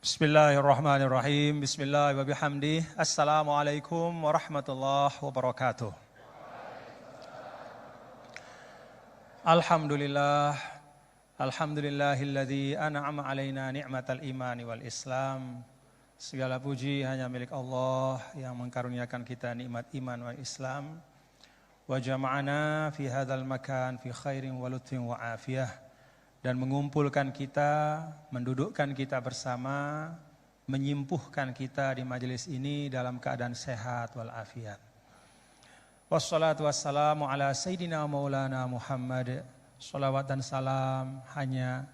Bismillahirrahmanirrahim. Bismillah wa bihamdih. Assalamualaikum warahmatullahi wabarakatuh. Alhamdulillah. Alhamdulillahilladzi an'ama alaina ni'matal imani wal islam. Segala puji hanya milik Allah yang mengkaruniakan kita nikmat iman wal islam. Wa jama'ana fi hadzal makan fi khairin wa lutfin wa afiyah. Dan mengumpulkan kita, mendudukkan kita bersama, menyimpuhkan kita di majelis ini dalam keadaan sehat walafiat. Wassalatu wassalamu ala sayyidina maulana Muhammad. Salawat dan salam hanya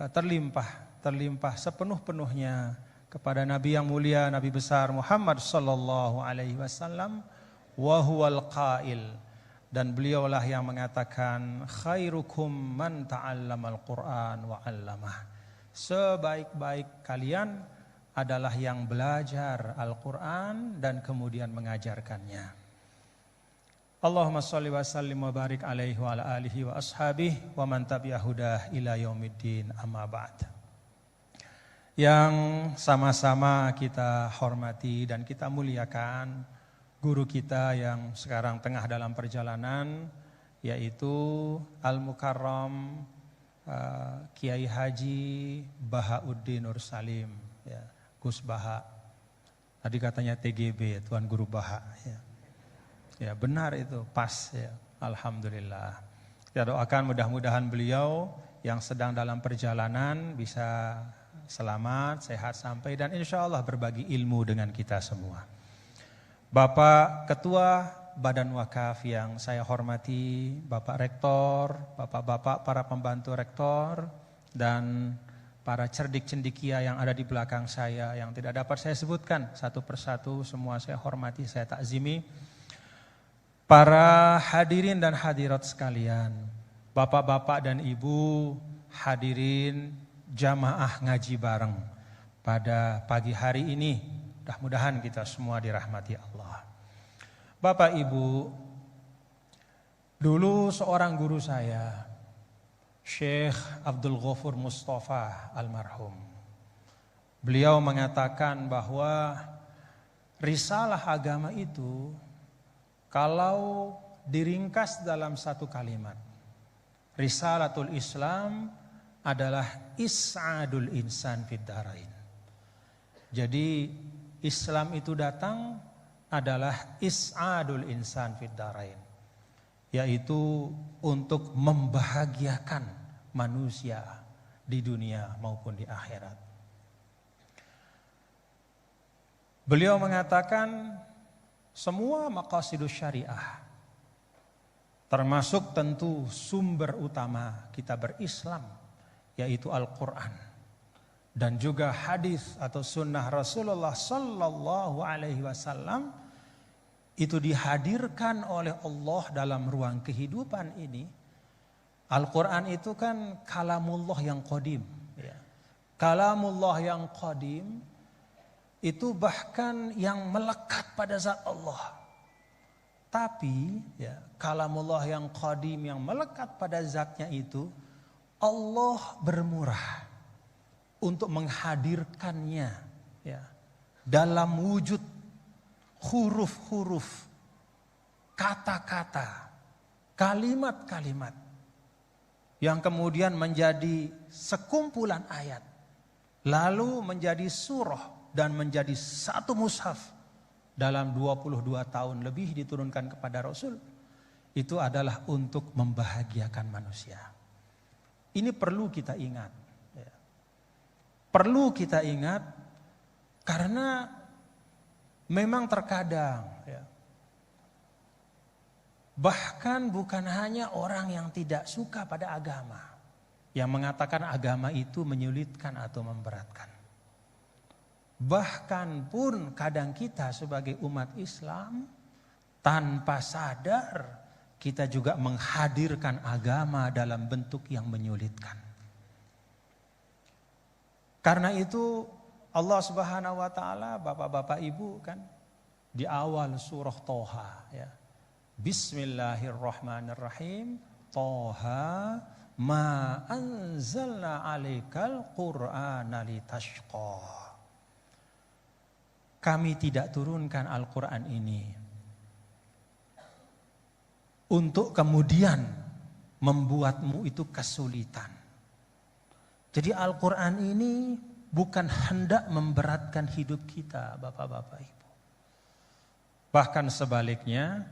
terlimpah sepenuh-penuhnya kepada Nabi yang mulia, Nabi besar Muhammad sallallahu alaihi wasallam, wa huwal qail. Dan beliaulah yang mengatakan khairukum man ta'allamal Qur'an wa 'allamah. Sebaik-baik kalian adalah yang belajar Al-Qur'an dan kemudian mengajarkannya. Allahumma shalli wa sallim wa barik alaihi wa ala alihi wa ashabihi wa man tabi'a hudah ila yaumiddin, amma ba'd. Yang sama-sama kita hormati dan kita muliakan guru kita yang sekarang tengah dalam perjalanan, yaitu Al-Mukarram Kiai Haji Bahauddin Nur Salim, ya, Gus Baha. Tadi katanya TGB, Tuan Guru Baha. Ya, benar itu, pas. Ya. Alhamdulillah. Kita doakan mudah-mudahan beliau yang sedang dalam perjalanan bisa selamat, sehat sampai, dan insya Allah berbagi ilmu dengan kita semua. Bapak Ketua Badan Wakaf yang saya hormati, Bapak Rektor, Bapak-bapak para pembantu Rektor, dan para cerdik cendikia yang ada di belakang saya yang tidak dapat saya sebutkan satu persatu, semua saya hormati, saya takzimi. Para hadirin dan hadirat sekalian, Bapak-bapak dan Ibu hadirin jamaah ngaji bareng pada pagi hari ini. Mudah-mudahan kita semua dirahmati Allah. Bapak Ibu, dulu seorang guru saya, Syekh Abdul Ghafur Mustafa almarhum, beliau mengatakan bahwa risalah agama itu kalau diringkas dalam satu kalimat, risalatul Islam adalah is'adul insan fid dharain. Jadi Islam itu datang adalah is'adul insan fid dharain, yaitu untuk membahagiakan manusia di dunia maupun di akhirat. Beliau mengatakan semua maqasidus syariah, termasuk tentu sumber utama kita berislam, yaitu Al-Quran. Dan juga hadis atau sunnah Rasulullah sallallahu alaihi wasallam itu dihadirkan oleh Allah dalam ruang kehidupan ini. Al-Quran itu kan kalamullah yang qadim, ya. Kalamullah yang qadim itu bahkan yang melekat pada zat Allah. Tapi ya, kalamullah yang qadim yang melekat pada zatnya itu, Allah bermurah untuk menghadirkannya, ya, dalam wujud huruf-huruf, kata-kata, kalimat-kalimat yang kemudian menjadi sekumpulan ayat, lalu menjadi surah dan menjadi satu mushaf dalam 22 tahun lebih diturunkan kepada Rasul. Itu adalah untuk membahagiakan manusia. Ini perlu kita ingat. Perlu kita ingat karena memang terkadang, ya, bahkan bukan hanya orang yang tidak suka pada agama yang mengatakan agama itu menyulitkan atau memberatkan. Bahkan pun kadang kita sebagai umat Islam tanpa sadar kita juga menghadirkan agama dalam bentuk yang menyulitkan. Karena itu Allah Subhanahu wa taala, Bapak-bapak Ibu kan di awal surah Toha, ya. Bismillahirrahmanirrahim. Toha ma anzalna alaikal qur'ana litashqa. kami tidak turunkan Al-Quran ini untuk kemudian membuatmu itu kesulitan. Jadi Al-Quran ini bukan hendak memberatkan hidup kita, Bapak-bapak Ibu. Bahkan sebaliknya,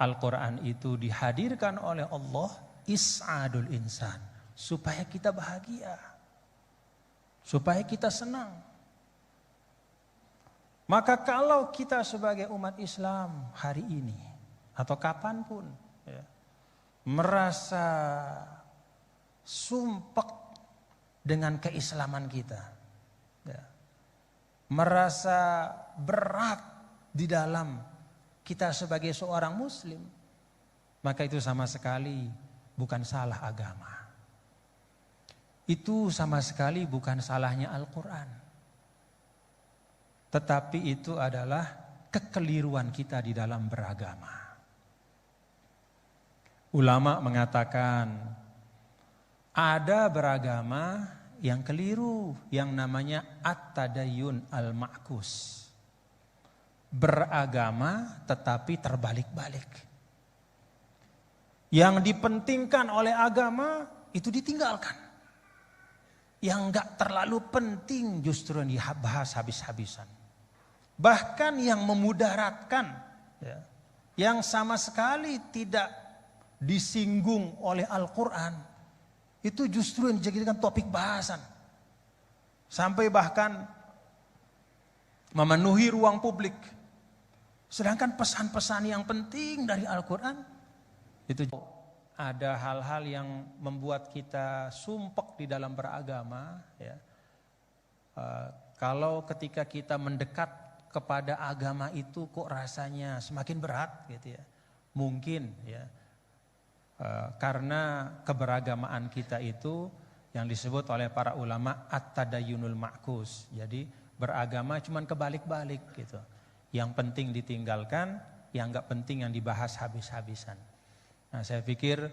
Al-Quran itu dihadirkan oleh Allah is'adul insan, supaya kita bahagia, supaya kita senang. Maka kalau kita sebagai umat Islam hari ini atau kapanpun ya, merasa sumpek dengan keislaman kita, ya, merasa berat di dalam kita sebagai seorang muslim, maka itu sama sekali bukan salah agama. Itu sama sekali bukan salahnya Al-Quran. Tetapi itu adalah kekeliruan kita di dalam beragama. Ulama mengatakan ada beragama yang keliru yang namanya at-tadayyun al-ma'kus. Beragama tetapi terbalik-balik. Yang dipentingkan oleh agama itu ditinggalkan. Yang enggak terlalu penting justru yang dibahas habis-habisan. Bahkan yang memudaratkan, ya, yang sama sekali tidak disinggung oleh Al-Quran, itu justru yang dijadikan topik bahasan. Sampai bahkan memenuhi ruang publik. Sedangkan pesan-pesan yang penting dari Al-Quran, itu ada hal-hal yang membuat kita sumpek di dalam beragama. Ya. Kalau ketika kita mendekat kepada agama itu kok rasanya semakin berat gitu ya. Mungkin ya karena keberagamaan kita itu yang disebut oleh para ulama at-tadayyunul ma'kus. Jadi beragama cuman kebalik-balik gitu. Yang penting ditinggalkan, yang enggak penting yang dibahas habis-habisan. Nah, saya pikir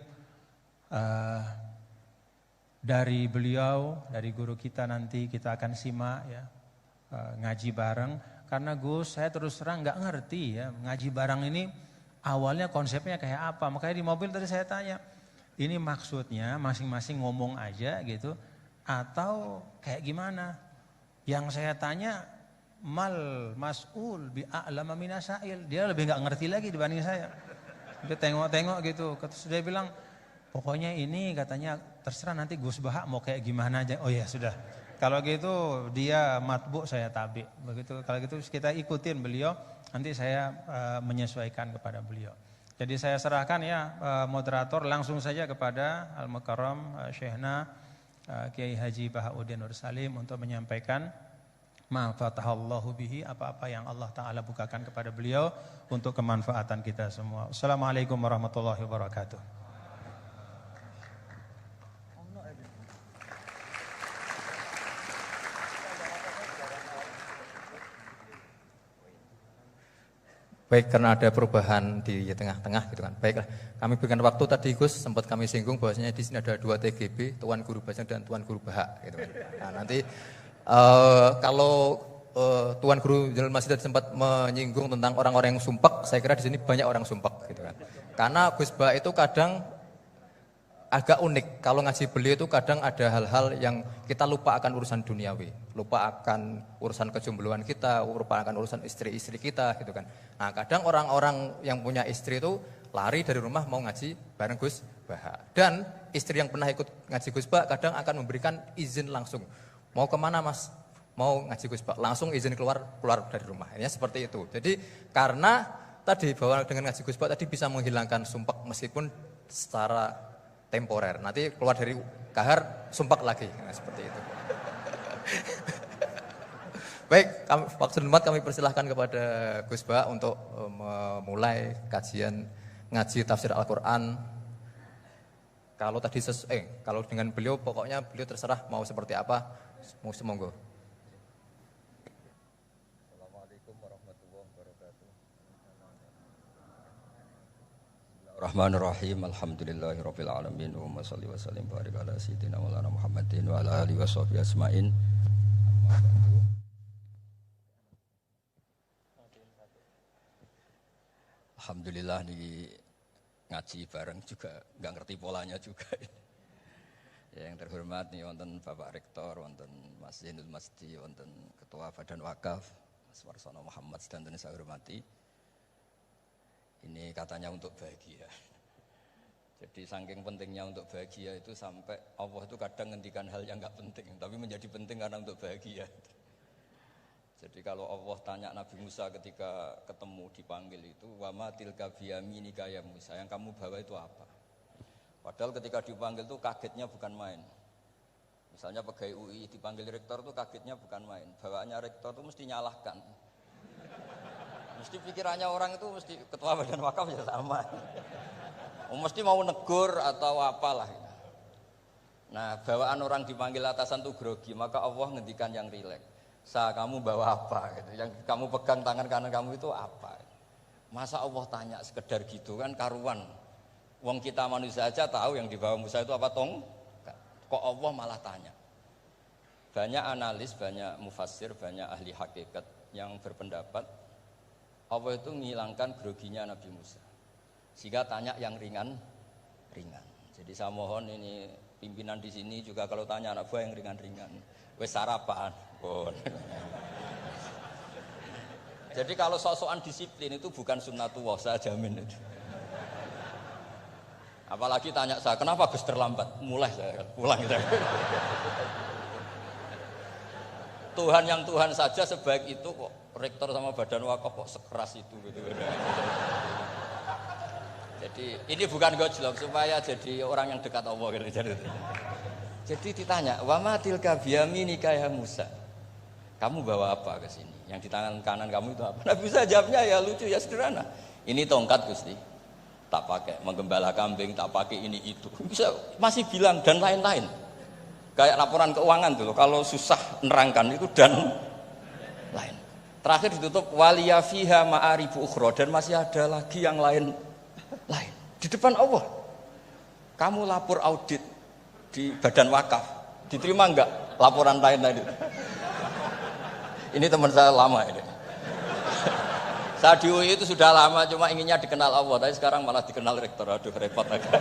dari beliau, dari guru kita nanti kita akan simak ya ngaji bareng. Karena Gus, saya terus terang nggak ngerti ya ngaji bareng ini awalnya konsepnya kayak apa. Makanya di mobil tadi saya tanya, ini maksudnya masing-masing ngomong aja gitu atau kayak gimana? Yang saya tanya mal mas'ul bi a'lama minasail, dia lebih nggak ngerti lagi dibanding saya. Dia tengok-tengok gitu, sudah bilang pokoknya ini katanya terserah nanti Gus Baha mau kayak gimana aja. Oh ya sudah. Kalau gitu dia matbu, saya tabi. Begitu. Kalau gitu kita ikutin beliau. Nanti saya menyesuaikan kepada beliau. Jadi saya serahkan ya moderator langsung saja kepada Al-Mukarram Syekhna Kiai Haji Bahauddin Nur Salim untuk menyampaikan ma fatahallahu bihi, apa-apa yang Allah Ta'ala bukakan kepada beliau untuk kemanfaatan kita semua. Assalamualaikum warahmatullahi wabarakatuh. Baik, karena ada perubahan di tengah-tengah gitu kan. Baiklah, kami berikan waktu tadi Gus, sempat kami singgung bahwasanya di sini ada 2 TGB, Tuan Guru Bajang dan Tuan Guru Bahak gitu kan. Nah, nanti kalau Tuan Guru Jalal Masjid tadi sempat menyinggung tentang orang-orang yang sumpek, saya kira di sini banyak orang sumpek gitu kan. Karena Gus Bahak itu kadang agak unik. Kalau ngaji beliau itu kadang ada hal-hal yang kita lupa akan urusan duniawi, lupa akan urusan kejombloan kita, lupa akan urusan istri-istri kita gitu kan. Nah, kadang orang-orang yang punya istri itu lari dari rumah mau ngaji bareng Gus Bahak. Dan istri yang pernah ikut ngaji Gus Bahak kadang akan memberikan izin langsung. Mau kemana Mas? Mau ngaji Gus Bahak, langsung izin keluar dari rumah. Ini seperti itu. Jadi karena tadi bahwa dengan ngaji Gus Bahak tadi bisa menghilangkan sumpek meskipun secara temporer. Nanti keluar dari kahar sumpek lagi. Nah, seperti itu. Baik, waktu demat kami persilahkan kepada Gus Bahak untuk memulai kajian ngaji tafsir Al-Quran. Kalau tadi kalau dengan beliau pokoknya beliau terserah mau seperti apa. Monggo. Assalamualaikum warahmatullahi wabarakatuh. Bismillahirrahmanirrahim. Alhamdulillahirabbil alamin. Wa shalli wa sallim barik ala sayyidina Maulana Muhammadin wa ala alihi washabihi ajmain. Alhamdulillah di ngaji bareng juga nggak ngerti polanya juga. Ya, yang terhormat nih wonten Bapak Rektor, wonten Mas Zainul Masdi, wonten Ketua Badan Wakaf Mas Warsono Muhammad sedanten saya hormati. Ini katanya untuk bahagia. Jadi saking pentingnya untuk bahagia itu sampai Allah itu kadang ngendikan hal yang nggak penting, tapi menjadi penting karena untuk bahagia. Jadi kalau Allah tanya Nabi Musa ketika ketemu dipanggil itu, wa ma tilka biyaminika ya Musa, yang kamu bawa itu apa? Padahal ketika dipanggil itu kagetnya bukan main. Misalnya pegawai UI dipanggil rektor itu kagetnya bukan main. Bawaannya rektor itu mesti nyalahkan. Mesti pikirannya orang itu mesti ketua badan wakaf ya sama. Mesti mau negur atau apalah. Nah, bawaan orang dipanggil atasan itu grogi, maka Allah ngendikan yang rileks. Kamu bawa apa? Gitu. Yang kamu pegang tangan kanan kamu itu apa? Masa Allah tanya sekedar gitu kan karuan. Wong kita manusia aja tahu yang dibawa Musa itu apa tong? Kok Allah malah tanya? Banyak analis, banyak mufassir, banyak ahli hakikat yang berpendapat Allah itu menghilangkan groginya Nabi Musa. Sehingga tanya yang ringan-ringan. Jadi saya mohon ini pimpinan di sini juga kalau tanya anak buah yang ringan-ringan. Wes sarapan. Jadi kalau sok-sokan disiplin itu bukan sunnatullah, saya jamin itu. Apalagi tanya saya, kenapa Gus terlambat? Mulai saya pulang gitu. Tuhan yang Tuhan saja sebaik itu kok rektor sama badan wakaf kok sekeras itu gitu. Jadi ini bukan gojlok supaya jadi orang yang dekat Allah gitu. Jadi ditanya, wa ma tilka biyaminika ya Musa? Kamu bawa apa ke sini? Yang di tangan kanan kamu itu apa? Nabi Musa jawabnya ya lucu ya sederhana. Ini tongkat Gusti. Tak pakai menggembala kambing, tak pakai ini itu. Bisa masih bilang dan lain-lain. Kayak laporan keuangan tuh, kalau susah nerangkan itu dan lain. Terakhir ditutup waliya fiha ma'aribu ukhra dan masih ada lagi yang lain di depan Allah. Kamu lapor audit di badan wakaf, diterima enggak laporan lain-lain itu? Ini teman saya lama ini. Saya di UI itu sudah lama, cuma inginnya dikenal Allah, tapi sekarang malah dikenal rektor. Aduh repot agak.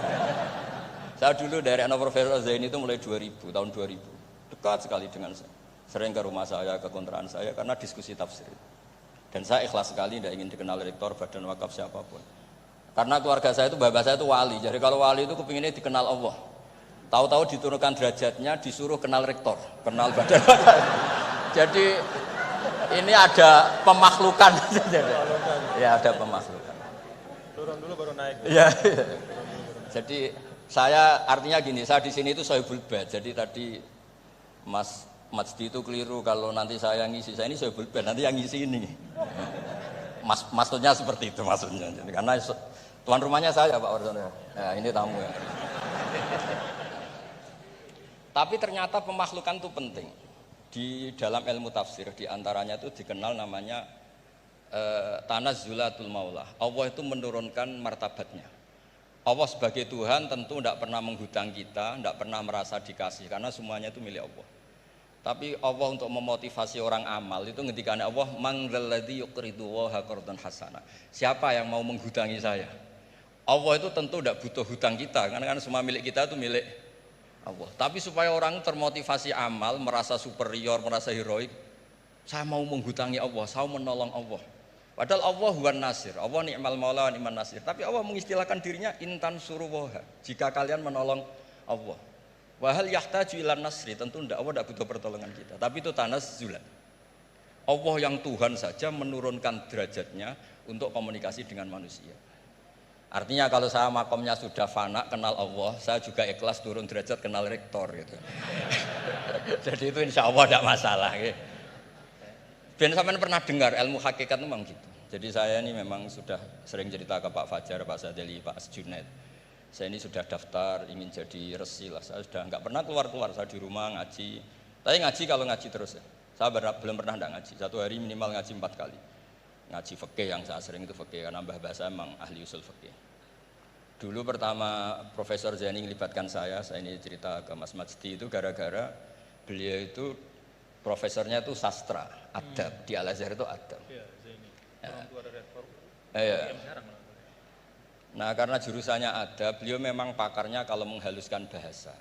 Saya dulu dari anak Profesor Zaini itu mulai 2000, tahun 2000. Dekat sekali dengan saya. Sering ke rumah saya, ke kontrakan saya, karena diskusi tafsir. Dan saya ikhlas sekali, tidak ingin dikenal rektor, badan wakaf siapapun. Karena keluarga saya itu, bapak saya itu wali. Jadi kalau wali itu kepinginnya dikenal Allah. Tahu-tahu diturunkan derajatnya, disuruh kenal rektor, kenal badan wakaf. Jadi ini ada pemakhlukan. Ya ada pemakhlukan. Turun dulu baru naik. Ya. Jadi saya artinya gini, saya di sini itu Sohibul Bait. Jadi tadi Mas Masdi itu keliru kalau nanti saya ngisi. Saya ini Sohibul Bait, nanti yang ngisi ini. Maksudnya seperti itu maksudnya. Jadi, karena tuan rumahnya saya Pak Warsono. Nah, ini tamu ya. Tapi ternyata pemakhlukan itu penting. Di dalam ilmu tafsir diantaranya itu dikenal namanya tanazzulatul maulah. Allah itu menurunkan martabatnya. Allah sebagai Tuhan tentu tidak pernah menghutang kita, tidak pernah merasa dikasih karena semuanya itu milik Allah. Tapi Allah untuk memotivasi orang amal itu ngendikan Allah mangdzalladzi yuqridu wa qardan hasana. Siapa yang mau menghutangi saya? Allah itu tentu tidak butuh hutang kita karena kan semua milik kita itu milik Allah. Tapi supaya orang termotivasi amal, merasa superior, merasa heroik, saya mau menghutangi Allah, saya mau menolong Allah. Padahal Allah huwan nasir, Allah ni'mal maula wa ni'man nasir. Tapi Allah mengistilahkan dirinya intan suruwaha, jika kalian menolong Allah. Wahal yahtaju ilan nasri, tentu tidak, Allah tidak butuh pertolongan kita. Tapi itu tanazzulan. Allah yang Tuhan saja menurunkan derajatnya untuk komunikasi dengan manusia. Artinya kalau saya makomnya sudah fana kenal Allah, saya juga ikhlas turun derajat kenal rektor gitu. Jadi itu insya Allah tidak masalah. Gitu. Ben sampean pernah dengar ilmu hakikat itu memang gitu. Jadi saya ini memang sudah sering cerita ke Pak Fajar, Pak Sadeli, Pak Junaid. Saya ini sudah daftar ingin jadi resi lah. Saya sudah nggak pernah keluar-keluar. Saya di rumah ngaji. Tapi ngaji kalau ngaji terus ya. Saya belum pernah nggak ngaji. Satu hari minimal ngaji 4 kali. Ngaji fikih yang saya sering itu fikih karena mbah saya memang ahli usul fikih. Dulu pertama Profesor Zaini melibatkan saya ini cerita ke Mas Majdi itu gara-gara beliau itu profesornya itu sastra, adab, di Al-Azhar itu adab. Iya, Zaini. Orang tua dari rektor. Iya. Nah karena jurusannya ada, beliau memang pakarnya kalau menghaluskan bahasa.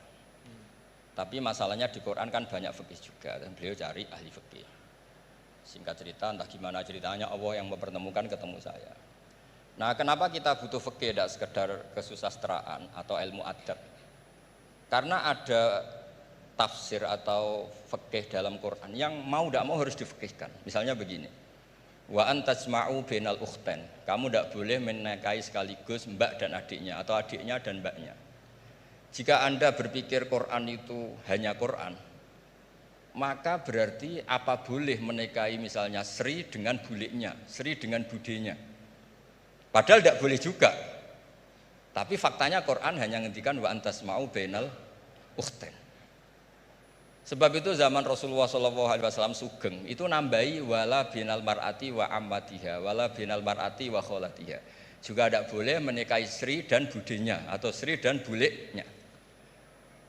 Tapi masalahnya di Quran kan banyak fikih juga, dan beliau cari ahli fikih. Singkat cerita, entah gimana ceritanya, Allah yang mempertemukan ketemu saya. Nah kenapa kita butuh fikih, tidak sekedar kesusastraan atau ilmu adab? Karena ada tafsir atau fikih dalam Quran yang mau tidak mau harus difikihkan. Misalnya begini, wa antajma'u bainal ukhtain, kamu tidak boleh menikahi sekaligus mbak dan adiknya atau adiknya dan mbaknya. Jika Anda berpikir Quran itu hanya Quran, maka berarti apa boleh menikahi misalnya Sri dengan buliknya, Sri dengan budenya. Padahal tidak boleh juga. Tapi faktanya Quran hanya ngendikan wa antajma'u bainal ukhtain. Sebab itu zaman Rasulullah SAW sugeng itu nambahi wala binal mar'ati wa ammatiha wala binal mar'ati wa kholatiha. Juga tidak boleh menikahi Sri dan budenya atau Sri dan buliknya.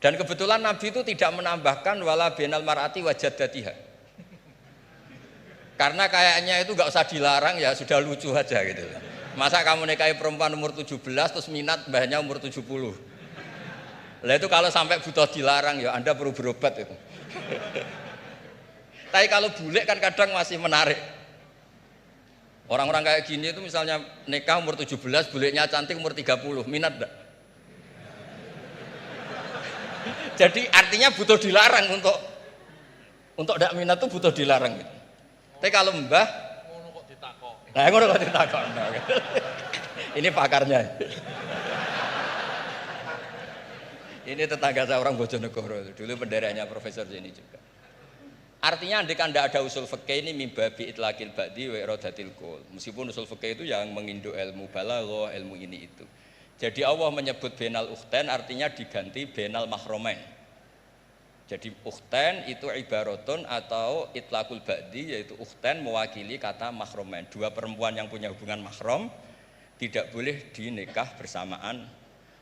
Dan kebetulan Nabi itu tidak menambahkan wala binal mar'ati wa jaddatiha. Karena kayaknya itu nggak usah dilarang, ya sudah lucu aja gitu. Masa kamu nikahi perempuan umur 17 terus minat mbahnya umur 70. Lah itu kalau sampai butuh dilarang ya Anda perlu berobat itu. Tapi kalau bule kan kadang masih menarik. Orang-orang kayak gini itu misalnya nikah umur 17, bulenya cantik umur 30, minat enggak? Jadi artinya butuh dilarang untuk enggak minat tuh butuh dilarang gitu. Tapi kalau mbah ngono kok ditakok. Nah, ngono kok ditakok. Ini pakarnya. Ini tetangga saya orang Bojonegoro, dulu benderanya profesor sini juga. Artinya andai kan tidak ada usul fikih ini mimbabi itlaqil ba'di wa iradatil qul. Meskipun usul fikih itu yang menginduk ilmu balaghah, ilmu ini itu. Jadi Allah menyebut bainal ukhtain artinya diganti bainal mahromain. Jadi ukhtain itu ibaratun atau itlaqul ba'di, yaitu ukhtain mewakili kata mahromain. Dua perempuan yang punya hubungan mahram tidak boleh dinikah bersamaan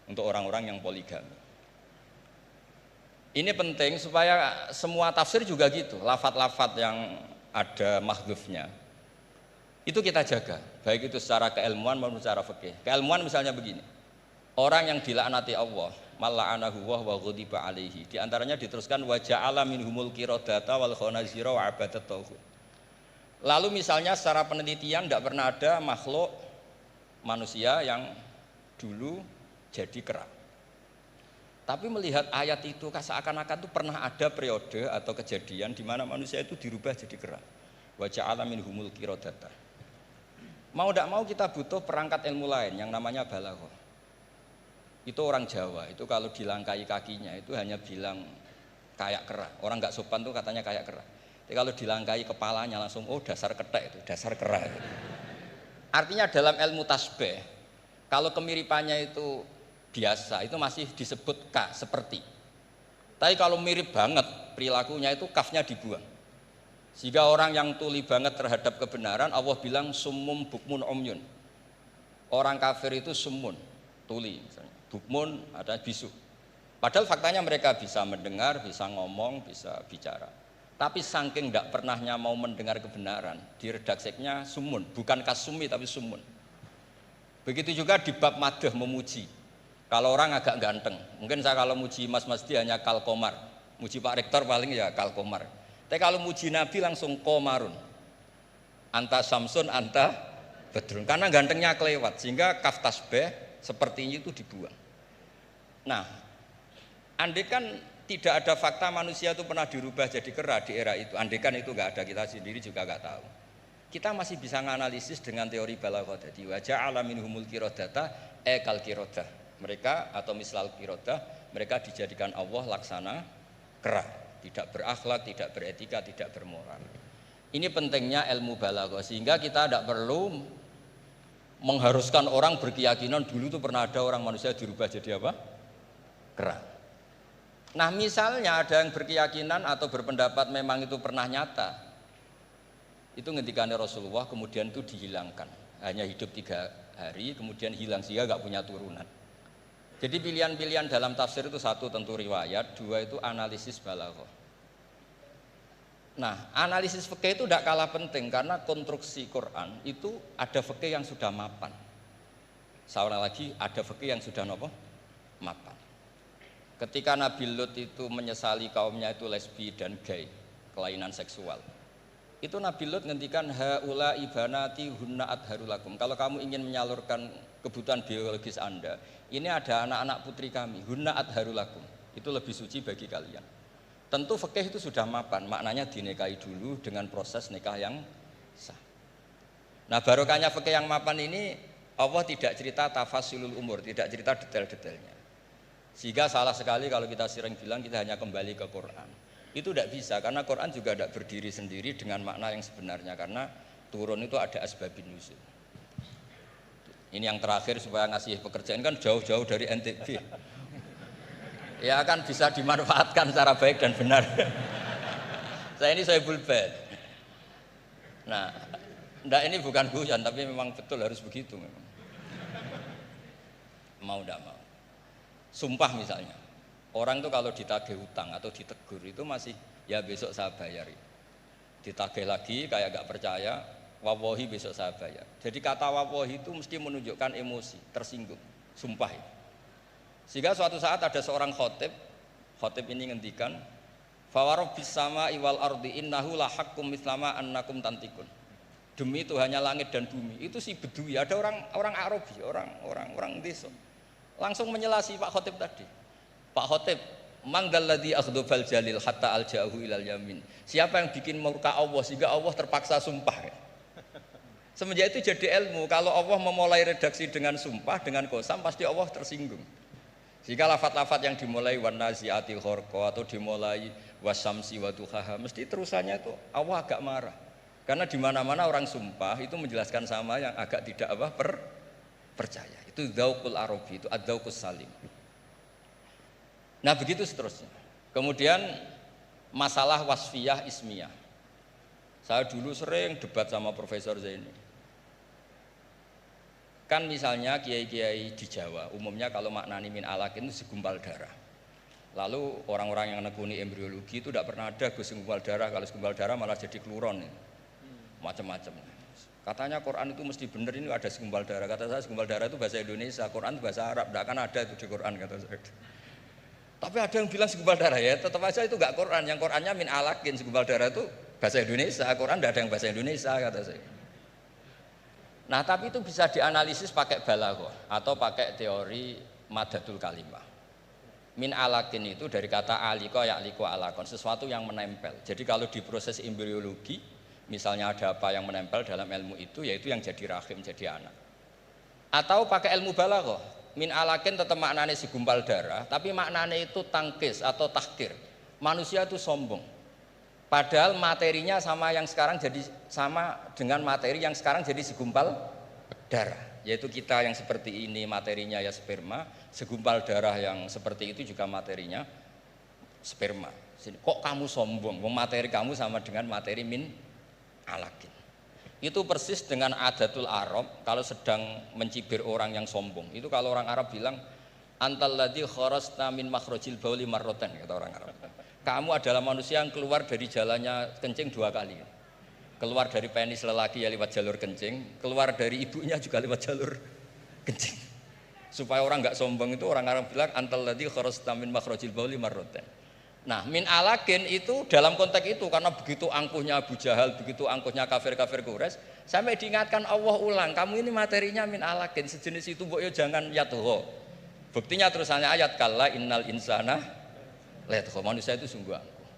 untuk orang-orang yang poligami. Ini penting supaya semua tafsir juga gitu, lafat-lafat yang ada mahdzufnya itu kita jaga, baik itu secara keilmuan maupun secara fikih. Keilmuan misalnya begini, orang yang dilaknati Allah, mal'anahu wa ghadiba alaihi, di antaranya diteruskan wa ja'ala minhumul qiradata wal khanazira wa abadat tauhid. Lalu misalnya secara penelitian tidak pernah ada makhluk manusia yang dulu jadi kera. Tapi melihat ayat itu seakan-akan itu pernah ada periode atau kejadian di mana manusia itu dirubah jadi kera. Wa ja'ala minhumul qiradata. Mau tidak mau kita butuh perangkat ilmu lain yang namanya balaghah. Itu orang Jawa, itu kalau dilangkai kakinya itu hanya bilang kayak kera. Orang nggak sopan tuh katanya kayak kera. Tapi kalau dilangkai kepalanya langsung oh dasar ketek itu, dasar kera. Artinya dalam ilmu tasbih, kalau kemiripannya itu biasa itu masih disebut ka seperti. Tapi kalau mirip banget perilakunya itu kafnya dibuang. Sehingga orang yang tuli banget terhadap kebenaran Allah bilang summum bukmun umyun. Orang kafir itu summun, tuli misalnya. Bukmun ada bisu. Padahal faktanya mereka bisa mendengar, bisa ngomong, bisa bicara. Tapi saking tidak pernahnya mau mendengar kebenaran, di redakseknya summun, bukan kasumi tapi summun. Begitu juga di bab madah memuji. Kalau orang agak ganteng, mungkin saya kalau muji Mas Masdi hanya kalkomar, muji Pak Rektor paling ya kalkomar. Tapi kalau muji Nabi langsung komarun, anta samsun, anta bedrun, karena gantengnya kelewat, sehingga kaf tasbih seperti itu dibuang. Nah, andai kan tidak ada fakta manusia itu pernah dirubah jadi kera di era itu, andai kan itu nggak ada, kita sendiri juga nggak tahu. Kita masih bisa menganalisis dengan teori balaghah tadi, wa ja'ala minhumul qiradata kal qiradah. Mereka atau mislal qirodah, mereka dijadikan Allah laksana kera, tidak berakhlak, tidak beretika, tidak bermoral. Ini pentingnya ilmu balaghah, sehingga kita tidak perlu mengharuskan orang berkeyakinan dulu itu pernah ada orang manusia dirubah jadi apa? Kera. Nah misalnya ada yang berkeyakinan atau berpendapat memang itu pernah nyata, itu ngendikannya Rasulullah kemudian itu dihilangkan, hanya hidup 3 hari kemudian hilang sehingga nggak punya turunan. Jadi pilihan-pilihan dalam tafsir itu satu tentu riwayat, dua itu analisis balaghah. Nah, analisis fikih itu tidak kalah penting karena konstruksi Quran itu ada fikih yang sudah mapan. Seorang lagi ada fikih yang sudah nopo mapan. Ketika Nabi Lut itu menyesali kaumnya itu lesbi dan gay, kelainan seksual. Itu Nabi Lut ngendikan haula ibanati hunna adharulakum. Kalau kamu ingin menyalurkan kebutuhan biologis Anda, ini ada anak-anak putri kami, hunna adharulakum. Itu lebih suci bagi kalian. Tentu fikih itu sudah mapan, maknanya dinikahi dulu dengan proses nikah yang sah. Nah, barokahnya fikih yang mapan ini Allah tidak cerita tafasilul umur, tidak cerita detail-detailnya. Sehingga salah sekali kalau kita sering bilang kita hanya kembali ke Quran. Itu tidak bisa, karena Quran juga tidak berdiri sendiri dengan makna yang sebenarnya, karena turun itu ada asbabun nuzul. Ini yang terakhir supaya ngasih pekerjaan kan jauh-jauh dari NTB. Ya kan bisa dimanfaatkan secara baik dan benar. Saya ini Sohibul Bait. Nah, enggak, ini bukan guyon, tapi memang betul harus begitu memang. Mau tidak mau. Sumpah misalnya, orang itu kalau ditagih hutang atau ditegur itu masih ya besok saya bayar. Ditagih lagi kayak gak percaya, wawahi besok saya bayar. Jadi kata wawahi itu mesti menunjukkan emosi, tersinggung, sumpah. Sehingga suatu saat ada seorang khotib ini ngendikan, fawarobbis sama iwal ardi innahu lahakum mislama annakum tantikun. Demi Tuhannya langit dan bumi. Itu si Bedui, ada orang Arabi, orang desa. Langsung menyelasi Pak Khotib tadi. Pak Khotib, mangdalladzi akhdhafal jalil hatta alja'ahu ilal yamin. Siapa yang bikin murka Allah sehingga Allah terpaksa sumpah. Semenjak itu jadi ilmu, kalau Allah memulai redaksi dengan sumpah, dengan qasam, pasti Allah tersinggung. Jika lafaz-lafaz yang dimulai wan naziati gharqa atau dimulai wasamsi wa duhaha, mesti terusannya itu Allah agak marah. Karena di mana-mana orang sumpah itu menjelaskan sama yang agak tidak percaya. Itu dzauqul arabi, itu adzauqus salim. Nah, begitu seterusnya. Kemudian masalah wasfiyah ismiyah. Saya dulu sering debat sama Profesor Zaini. Kan misalnya kiai-kiai di Jawa, umumnya kalau maknani min alakin itu segumpal darah. Lalu orang-orang yang nekuni embriologi itu tidak pernah ada segumpal darah, kalau segumpal darah malah jadi kluron. Macam-macam. Katanya Quran itu mesti benar, ini ada segumpal darah. Kata saya segumpal darah itu bahasa Indonesia, Quran itu bahasa Arab, tidak akan ada itu di Quran, kata saya. Tapi ada yang bilang segumpal darah, ya tetap aja itu enggak Quran. Yang Qurannya min alakin, segumpal darah itu bahasa Indonesia, Quran tidak ada yang bahasa Indonesia, kata saya. Nah, tapi itu bisa dianalisis pakai balaghah atau pakai teori madatul kalimah. Min alakin itu dari kata aliko ya'liko alakon, sesuatu yang menempel. Jadi kalau di proses embriologi, misalnya ada apa yang menempel dalam ilmu itu, yaitu yang jadi rahim, jadi anak. Atau pakai ilmu balaghah, min alakin tetap maknanya segumpal darah, tapi maknanya itu tangkis atau tahkir. Manusia itu sombong. Padahal materinya sama yang sekarang jadi sama dengan materi yang sekarang jadi segumpal darah. Yaitu kita yang seperti ini materinya ya sperma, segumpal darah yang seperti itu juga materinya sperma. Kok kamu sombong? Materi kamu sama dengan materi min alakin. Itu persis dengan adatul Arab kalau sedang mencibir orang yang sombong. Itu kalau orang Arab bilang antal ladzi kharasta min makhrajil bauli marratan, kata orang Arab. Kamu adalah manusia yang keluar dari jalannya kencing 2 kali. Keluar dari penis lelaki ya lewat jalur kencing, keluar dari ibunya juga lewat jalur kencing. Supaya orang enggak sombong itu orang Arab bilang antal ladzi kharasta min makhrajil bauli marratan. Nah, min alakin itu dalam konteks itu karena begitu angkuhnya Abu Jahal, begitu angkuhnya kafir-kafir Quraisy, sampai diingatkan Allah ulang, kamu ini materinya min alakin, sejenis itu mbok yo jangan yatgha. Buktinya terusannya ayat kalla innal insana layatgha, manusia itu sungguh angkuh.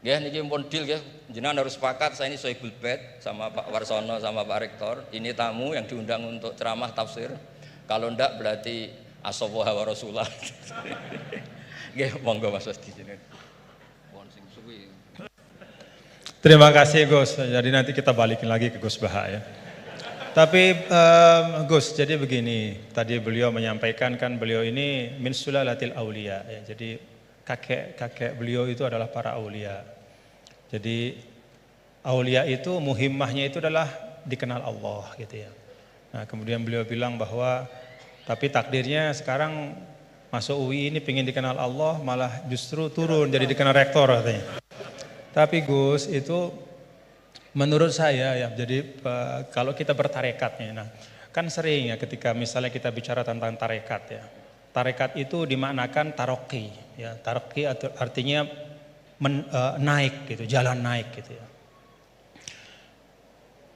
Nggih niki pun deal nggih, jenengan harus sepakat, saya ini Sohibul Bait sama Pak Warsono sama Pak Rektor, ini tamu yang diundang untuk ceramah tafsir. Kalau ndak berarti asawaha wa rasulah. Nggih, monggo Mas di sini. Terima kasih Gus. Jadi nanti kita balikin lagi ke Gus Baha ya. Tapi Gus, jadi begini, tadi beliau menyampaikan kan beliau ini min sulalatil aulia ya. Jadi kakek beliau itu adalah para aulia. Jadi aulia itu muhimmahnya itu adalah dikenal Allah gitu ya. Nah, kemudian beliau bilang bahwa tapi takdirnya sekarang masuk UI ini pengen dikenal Allah malah justru turun jadi dikenal rektor katanya. Tapi Gus itu menurut saya ya, jadi kalau kita bertarekatnya, nah Kan sering ya ketika misalnya kita bicara tentang tarekat ya. Tarekat itu dimaknakan taroki ya. Taroki artinya naik gitu, jalan naik gitu ya.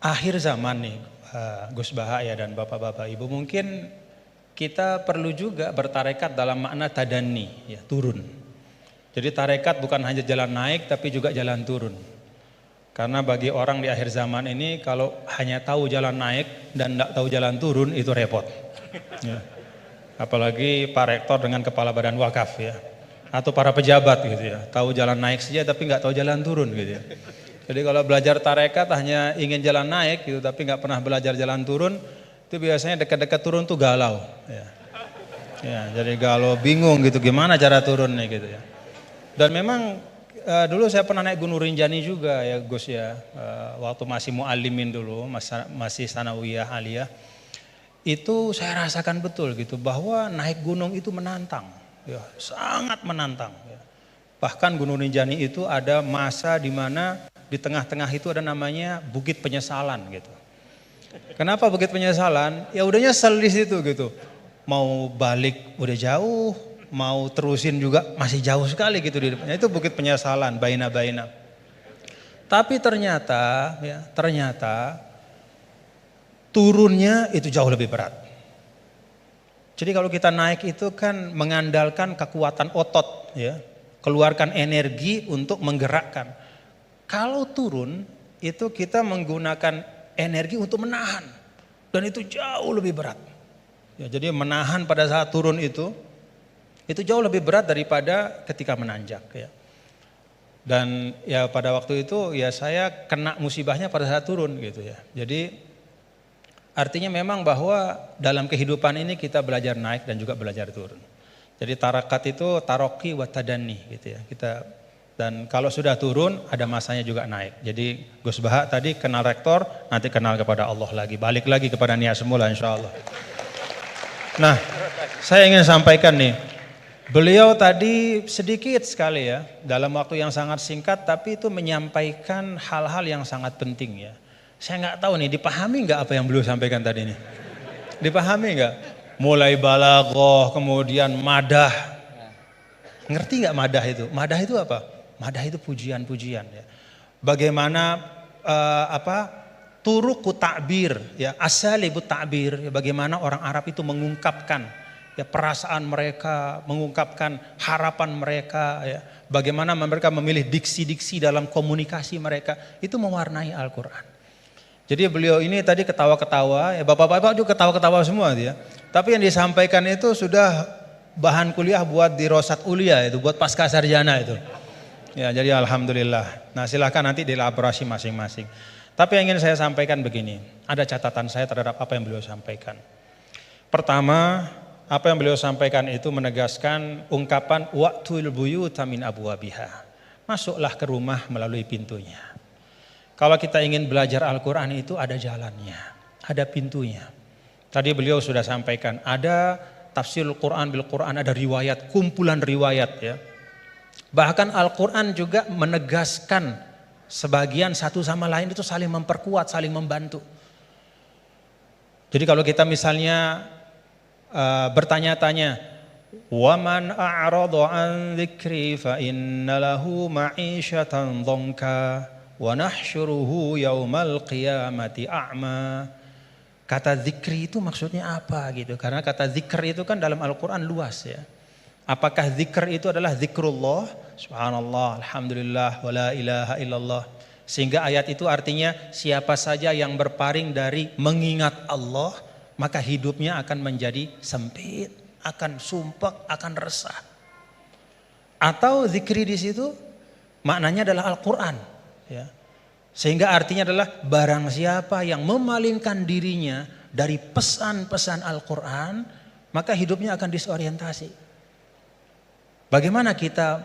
Akhir zaman nih Gus Bahaya dan bapak-bapak ibu, mungkin kita perlu juga bertarekat dalam makna tadani ya, turun. Jadi tarekat bukan hanya jalan naik tapi juga jalan turun. Karena bagi orang di akhir zaman ini kalau hanya tahu jalan naik dan tidak tahu jalan turun itu repot ya. Apalagi Pak Rektor dengan Kepala Badan Wakaf ya, atau para pejabat gitu ya, tahu jalan naik saja tapi nggak tahu jalan turun gitu ya. Jadi kalau belajar tarekat hanya ingin jalan naik gitu tapi nggak pernah belajar jalan turun, itu biasanya dekat-dekat turun tuh galau ya. Ya, jadi galau, bingung gitu gimana cara turunnya gitu ya. Dan memang dulu saya pernah naik Gunung Rinjani juga ya Gus ya, waktu masih mu'allimin dulu, masih sanawiyah aliyah. Itu saya rasakan betul gitu bahwa naik gunung itu menantang ya, sangat menantang ya. Bahkan Gunung Rinjani itu ada masa di mana di tengah-tengah itu ada namanya Bukit Penyesalan gitu. Kenapa Bukit Penyesalan? Ya udah nyesel di situ gitu. Mau balik udah jauh, mau terusin juga masih jauh sekali gitu di depannya. Itu Bukit Penyesalan, baina-baina. Tapi ternyata turunnya itu jauh lebih berat. Jadi kalau kita naik itu kan mengandalkan kekuatan otot ya, keluarkan energi untuk menggerakkan. Kalau turun itu kita menggunakan energi untuk menahan dan itu jauh lebih berat. Ya, jadi menahan pada saat turun itu jauh lebih berat daripada ketika menanjak ya. Dan ya pada waktu itu ya saya kena musibahnya pada saat turun gitu ya. Jadi artinya memang bahwa dalam kehidupan ini kita belajar naik dan juga belajar turun. Jadi tarakat itu taroki wa tadani gitu ya. Dan kalau sudah turun ada masanya juga naik. Jadi Gus Baha tadi kenal rektor, nanti kenal kepada Allah lagi, balik lagi kepada niat semula insyaallah. Nah, saya ingin sampaikan nih, beliau tadi sedikit sekali ya, dalam waktu yang sangat singkat, tapi itu menyampaikan hal-hal yang sangat penting ya. Saya nggak tahu nih, dipahami nggak apa yang beliau sampaikan tadi nih? Dipahami nggak? Mulai balaghah, kemudian madah. Ngerti nggak madah itu? Madah itu apa? Madah itu pujian-pujian ya. Bagaimana turuku ta'bir ya, asalibut ta'bir ya, bagaimana orang Arab itu mengungkapkan ya perasaan mereka, mengungkapkan harapan mereka ya. Bagaimana mereka memilih diksi-diksi dalam komunikasi mereka, itu mewarnai Al-Qur'an. Jadi beliau ini tadi ketawa-ketawa ya, bapak-bapak juga ketawa-ketawa semua ya. Tapi yang disampaikan itu sudah bahan kuliah buat di Rosat Ulia itu, buat pasca sarjana itu. Ya, jadi alhamdulillah. Nah, silahkan nanti dielaborasi masing-masing. Tapi yang ingin saya sampaikan begini, ada catatan saya terhadap apa yang beliau sampaikan. Pertama, apa yang beliau sampaikan itu menegaskan ungkapan wa'tul buyuta min abwabiha. Masuklah ke rumah melalui pintunya. Kalau kita ingin belajar Al-Qur'an itu ada jalannya, ada pintunya. Tadi beliau sudah sampaikan, ada tafsir Al-Qur'an bil Qur'an, ada riwayat, kumpulan riwayat ya. Bahkan Al-Quran juga menegaskan sebagian satu sama lain itu saling memperkuat, saling membantu. Jadi kalau kita misalnya bertanya-tanya, وَمَنْ أَعْرَضَ عَنْ ذِكْرِي فَإِنَّ لَهُ مَعِيشَةً ضَنْكَا وَنَحْشُرُهُ يَوْمَ الْقِيَامَةِ أَعْمَى. Kata zikri itu maksudnya apa gitu? Karena kata zikr itu kan dalam Al-Quran luas ya. Apakah zikr itu adalah zikrullah, subhanallah, alhamdulillah, wala ilaha illallah. Sehingga ayat itu artinya siapa saja yang berpaling dari mengingat Allah, maka hidupnya akan menjadi sempit, akan sumpek, akan resah. Atau zikri di situ maknanya adalah Al-Quran. Ya. Sehingga artinya adalah barang siapa yang memalingkan dirinya dari pesan-pesan Al-Quran, maka hidupnya akan disorientasi. Bagaimana kita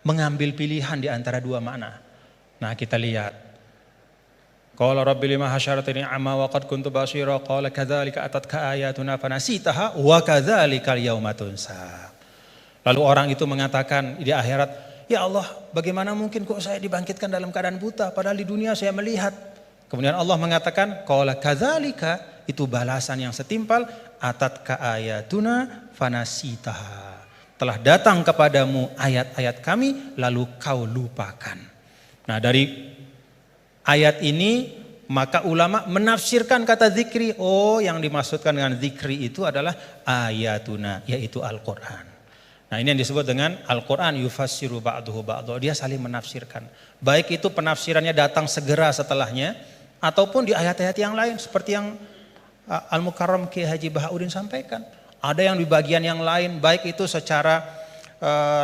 mengambil pilihan di antara dua makna? Nah, kita lihat. Qala rabbi lima hasyaratani amma wa qad kuntu basira qala kadzalika atatka ayatuna fanasitaha wa kadzalikal yauma tunsa. Lalu orang itu mengatakan di akhirat, "Ya Allah, bagaimana mungkin kok saya dibangkitkan dalam keadaan buta padahal di dunia saya melihat?" Kemudian Allah mengatakan, "Qala kadzalika itu balasan yang setimpal. Atatka ayatuna fanasitaha. Telah datang kepadamu ayat-ayat kami lalu kau lupakan. Nah, dari ayat ini maka ulama menafsirkan kata zikri. Oh, yang dimaksudkan dengan zikri itu adalah ayatuna, yaitu Al-Quran. Nah, ini yang disebut dengan Al-Quran yufassiru ba'duhu ba'duhu. Dia saling menafsirkan. Baik itu penafsirannya datang segera setelahnya, ataupun di ayat-ayat yang lain. Seperti yang Al-Mukarram Kiai Haji Bahauddin sampaikan. Ada yang di bagian yang lain, baik itu secara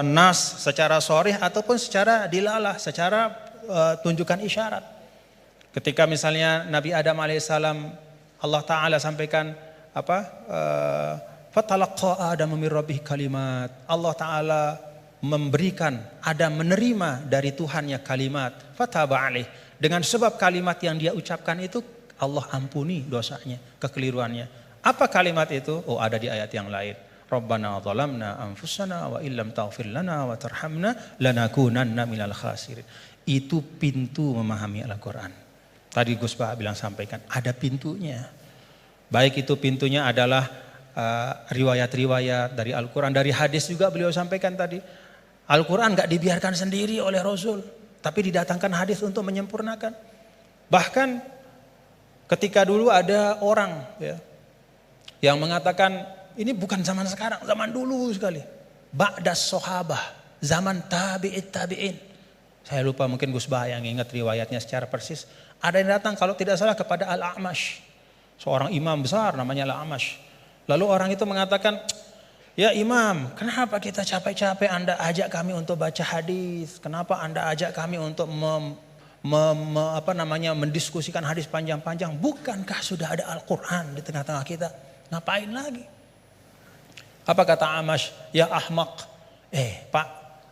nas, secara sharih, ataupun secara dilalah, secara tunjukkan isyarat. Ketika misalnya Nabi Adam alaihissalam, Allah Ta'ala sampaikan Fatalaqa Adam min rabbih kalimat. Allah Ta'ala memberikan, Adam menerima dari Tuhannya kalimat. Fataba alaih. Dengan sebab kalimat yang dia ucapkan itu, Allah ampuni dosanya, kekeliruannya. Apa kalimat itu? Oh, ada di ayat yang lain. Rabbana zalamna anfusana wa illam taghfir lana wa tarhamna lanakunanna minal khasirin. Itu pintu memahami Al-Quran. Tadi Gus Bah bilang sampaikan, ada pintunya. Baik itu pintunya adalah riwayat-riwayat dari Al-Quran, dari hadis juga beliau sampaikan tadi. Al-Quran gak dibiarkan sendiri oleh Rasul, tapi didatangkan hadis untuk menyempurnakan. Bahkan ketika dulu ada orang yang mengatakan ini bukan zaman sekarang, zaman dulu sekali. Ba'das sahabah, zaman tabi'in. Saya lupa, mungkin Gus Bah yang ingat riwayatnya secara persis. Ada yang datang kalau tidak salah kepada Al-A'mash, seorang imam besar namanya Al-A'mash. Lalu orang itu mengatakan, ya Imam, kenapa kita capek-capek Anda ajak kami untuk baca hadis? Kenapa Anda ajak kami untuk mendiskusikan hadis panjang-panjang? Bukankah sudah ada Al-Quran di tengah-tengah kita? Ngapain lagi? Apa kata Amash? Ya ahmaq. Pak,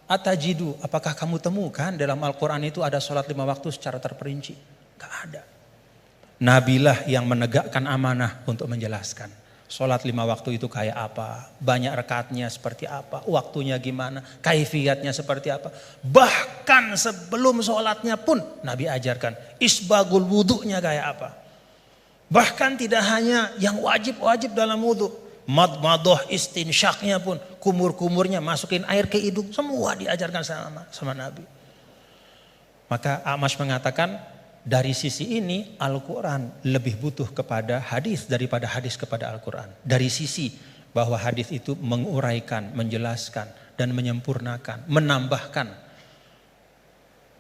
atajidu, apakah kamu temukan dalam Al-Quran itu ada sholat 5 waktu secara terperinci? Gak ada. Nabilah yang menegakkan amanah untuk menjelaskan. Sholat 5 waktu itu kayak apa, banyak rakaatnya seperti apa, waktunya gimana, kaifiyatnya seperti apa. Bahkan sebelum sholatnya pun Nabi ajarkan isbagul wudunya kayak apa. Bahkan tidak hanya yang wajib-wajib dalam wudu, madmadoh istinsyaknya pun, kumur-kumurnya masukin air ke hidung, semua diajarkan sama Nabi. Maka Amash mengatakan, dari sisi ini Al-Quran lebih butuh kepada hadis daripada hadis kepada Al-Quran. Dari sisi bahwa hadis itu menguraikan, menjelaskan dan menyempurnakan, menambahkan,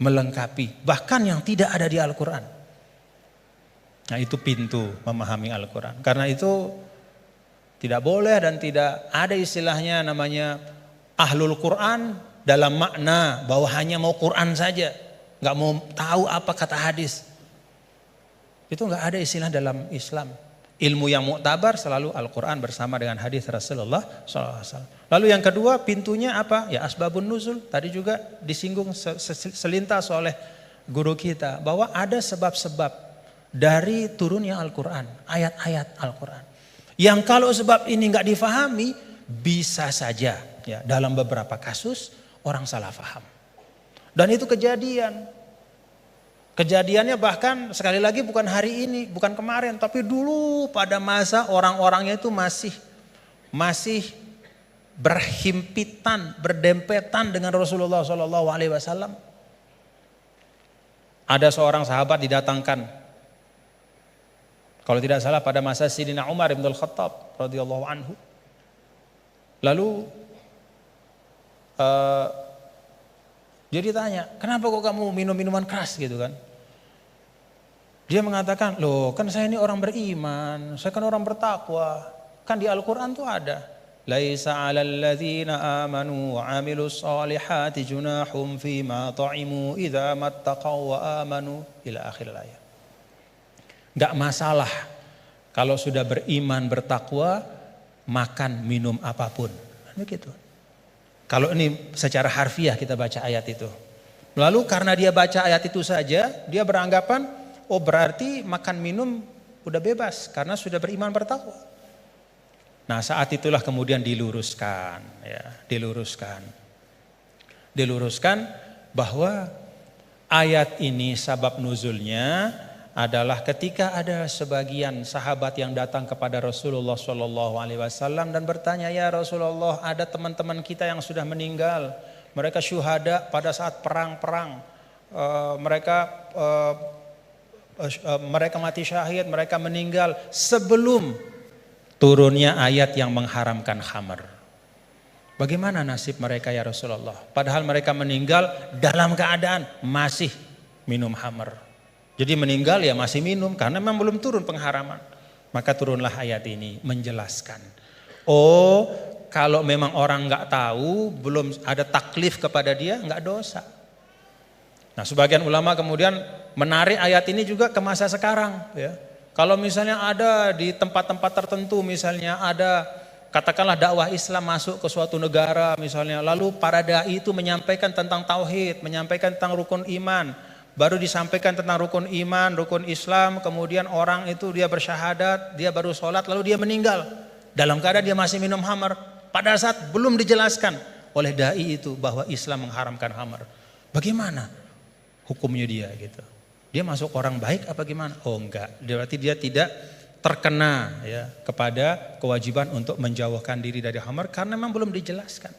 melengkapi bahkan yang tidak ada di Al-Quran. Nah, itu pintu memahami Al-Quran. Karena itu tidak boleh dan tidak ada istilahnya namanya ahlul Quran dalam makna bahwa hanya mau Quran saja, nggak mau tahu apa kata hadis. Itu nggak ada istilah dalam Islam. Ilmu yang muktabar selalu Al-Quran bersama dengan hadis Rasulullah SAW. Lalu yang kedua pintunya apa? Ya asbabun nuzul. Tadi juga disinggung selintas oleh guru kita bahwa ada sebab-sebab dari turunnya Al-Quran, ayat-ayat Al-Quran. Yang kalau sebab ini nggak difahami, bisa saja ya dalam beberapa kasus orang salah faham. Dan itu kejadiannya bahkan sekali lagi bukan hari ini, bukan kemarin, tapi dulu pada masa orang-orangnya itu masih berhimpitan, berdempetan dengan Rasulullah SAW. Ada seorang sahabat didatangkan, kalau tidak salah pada masa Sayyidina Umar bin Al-Khattab radhiyallahu anhu. Lalu dia ditanya, kenapa kok kamu minum minuman keras gitu kan? Dia mengatakan, loh kan saya ini orang beriman, saya kan orang bertakwa. Kan di Al-Quran tuh ada. Laisa 'alal ladzina amanu wa 'amilus solihati junahum fima ta'imu idza mattaqaw wa amanu ila akhir ayat. Enggak masalah kalau sudah beriman bertakwa makan minum apapun. Begitu. Kalau ini secara harfiah kita baca ayat itu. Lalu karena dia baca ayat itu saja, dia beranggapan, oh berarti makan minum udah bebas karena sudah beriman bertakwa. Nah saat itulah kemudian diluruskan bahwa ayat ini sabab nuzulnya adalah ketika ada sebagian sahabat yang datang kepada Rasulullah SAW dan bertanya, ya Rasulullah, ada teman-teman kita yang sudah meninggal, mereka syuhada pada saat perang-perang, mereka mati syahid, mereka meninggal sebelum turunnya ayat yang mengharamkan khamar. Bagaimana nasib mereka ya Rasulullah? Padahal mereka meninggal dalam keadaan masih minum khamar. Jadi meninggal ya masih minum karena memang belum turun pengharaman. Maka turunlah ayat ini menjelaskan. Oh, kalau memang orang nggak tahu, belum ada taklif kepada dia, nggak dosa. Nah, sebagian ulama kemudian menarik ayat ini juga ke masa sekarang. Ya. Kalau misalnya ada di tempat-tempat tertentu, misalnya ada katakanlah dakwah Islam masuk ke suatu negara misalnya, lalu para dai itu menyampaikan tentang tauhid, menyampaikan tentang rukun iman, baru disampaikan tentang rukun iman, rukun Islam, kemudian orang itu dia bersyahadat, dia baru sholat, lalu dia meninggal dalam keadaan dia masih minum khamar, pada saat belum dijelaskan oleh dai itu bahwa Islam mengharamkan khamar. Bagaimana hukumnya dia gitu? Dia masuk orang baik apa gimana? Oh enggak, berarti dia tidak terkena ya kepada kewajiban untuk menjauhkan diri dari khamar karena memang belum dijelaskan.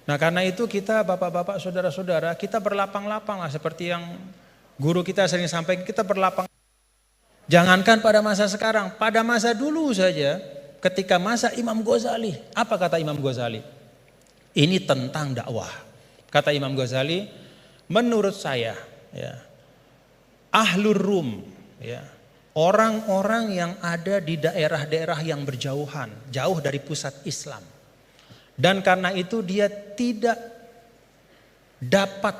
Nah, karena itu kita bapak-bapak, saudara-saudara, kita berlapang-lapang lah seperti yang guru kita sering sampaikan, kita berlapang. Jangankan pada masa sekarang, pada masa dulu saja ketika masa Imam Ghazali. Apa kata Imam Ghazali? Ini tentang dakwah. Kata Imam Ghazali, menurut saya ya, Ahlur Rum ya, orang-orang yang ada di daerah-daerah yang berjauhan, jauh dari pusat Islam. Dan karena itu dia tidak dapat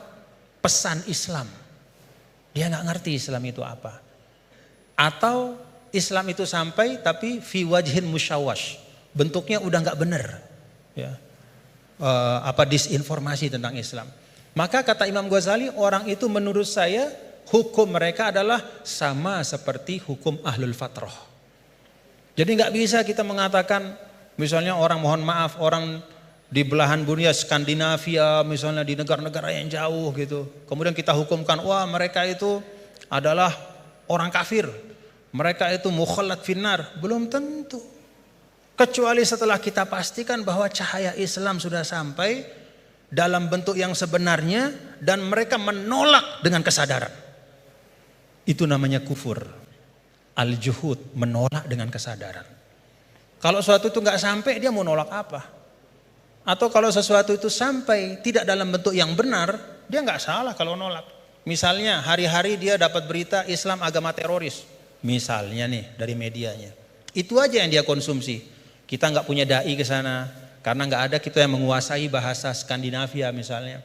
pesan Islam. Dia nggak ngerti Islam itu apa. Atau Islam itu sampai tapi fi wajhin musyawash. Bentuknya udah nggak benar. Ya. Disinformasi tentang Islam. Maka kata Imam Ghazali, orang itu menurut saya hukum mereka adalah sama seperti hukum ahlul fatrah. Jadi nggak bisa kita mengatakan misalnya orang, mohon maaf, orang di belahan dunia Skandinavia misalnya di negara-negara yang jauh gitu. Kemudian kita hukumkan, wah mereka itu adalah orang kafir. Mereka itu mukhallat finnar. Belum tentu. Kecuali setelah kita pastikan bahwa cahaya Islam sudah sampai dalam bentuk yang sebenarnya dan mereka menolak dengan kesadaran. Itu namanya kufur. Al-juhud, menolak dengan kesadaran. Kalau sesuatu itu nggak sampai, dia mau nolak apa? Atau kalau sesuatu itu sampai tidak dalam bentuk yang benar, dia nggak salah kalau nolak. Misalnya hari-hari dia dapat berita Islam agama teroris, misalnya nih dari medianya. Itu aja yang dia konsumsi. Kita nggak punya dai ke sana karena nggak ada kita yang menguasai bahasa Skandinavia misalnya,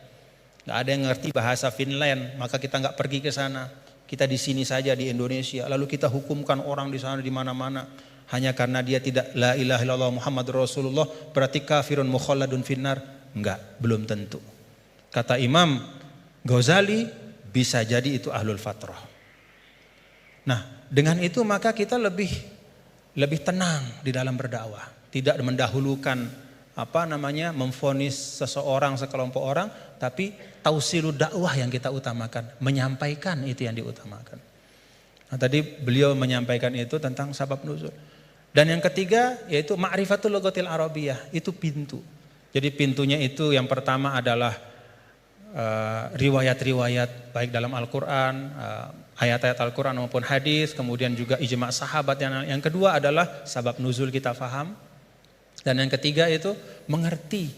nggak ada yang ngerti bahasa Finland, maka kita nggak pergi ke sana. Kita di sini saja di Indonesia, lalu kita hukumkan orang di sana di mana-mana hanya karena dia tidak la ilaha illallah Muhammadur Rasulullah berarti kafirun mukhalladun finnar. Enggak, belum tentu. Kata Imam Ghazali bisa jadi itu ahlul fatrah. Nah, dengan itu maka kita lebih tenang di dalam berdakwah, tidak mendahulukan memvonis seseorang, sekelompok orang, tapi tausilud dakwah yang kita utamakan, menyampaikan itu yang diutamakan. Nah, tadi beliau menyampaikan itu tentang sabab nuzul. Dan yang ketiga yaitu ma'rifatul lughatil arabiyah, itu pintu. Jadi pintunya itu yang pertama adalah riwayat-riwayat baik dalam Al-Qur'an, ayat-ayat Al-Qur'an maupun hadis, kemudian juga ijma' sahabat. Yang kedua adalah sabab nuzul kita faham. Dan yang ketiga itu mengerti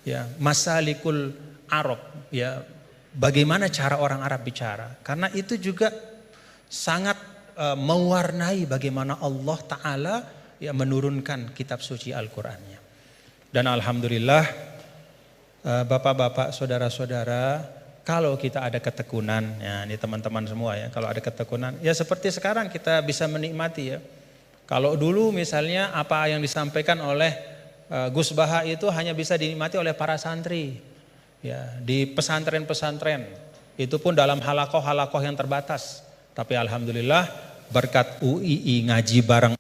ya masalikul Arab, ya bagaimana cara orang Arab bicara. Karena itu juga sangat mewarnai bagaimana Allah Ta'ala ya menurunkan kitab suci Al-Qur'annya. Dan alhamdulillah bapak-bapak, saudara-saudara, kalau kita ada ketekunan, ya ini teman-teman semua ya, kalau ada ketekunan, ya seperti sekarang kita bisa menikmati ya. Kalau dulu misalnya apa yang disampaikan oleh Gus Baha itu hanya bisa dinikmati oleh para santri ya, di pesantren-pesantren, itu pun dalam halakoh-halakoh yang terbatas. Tapi alhamdulillah berkat UII ngaji bareng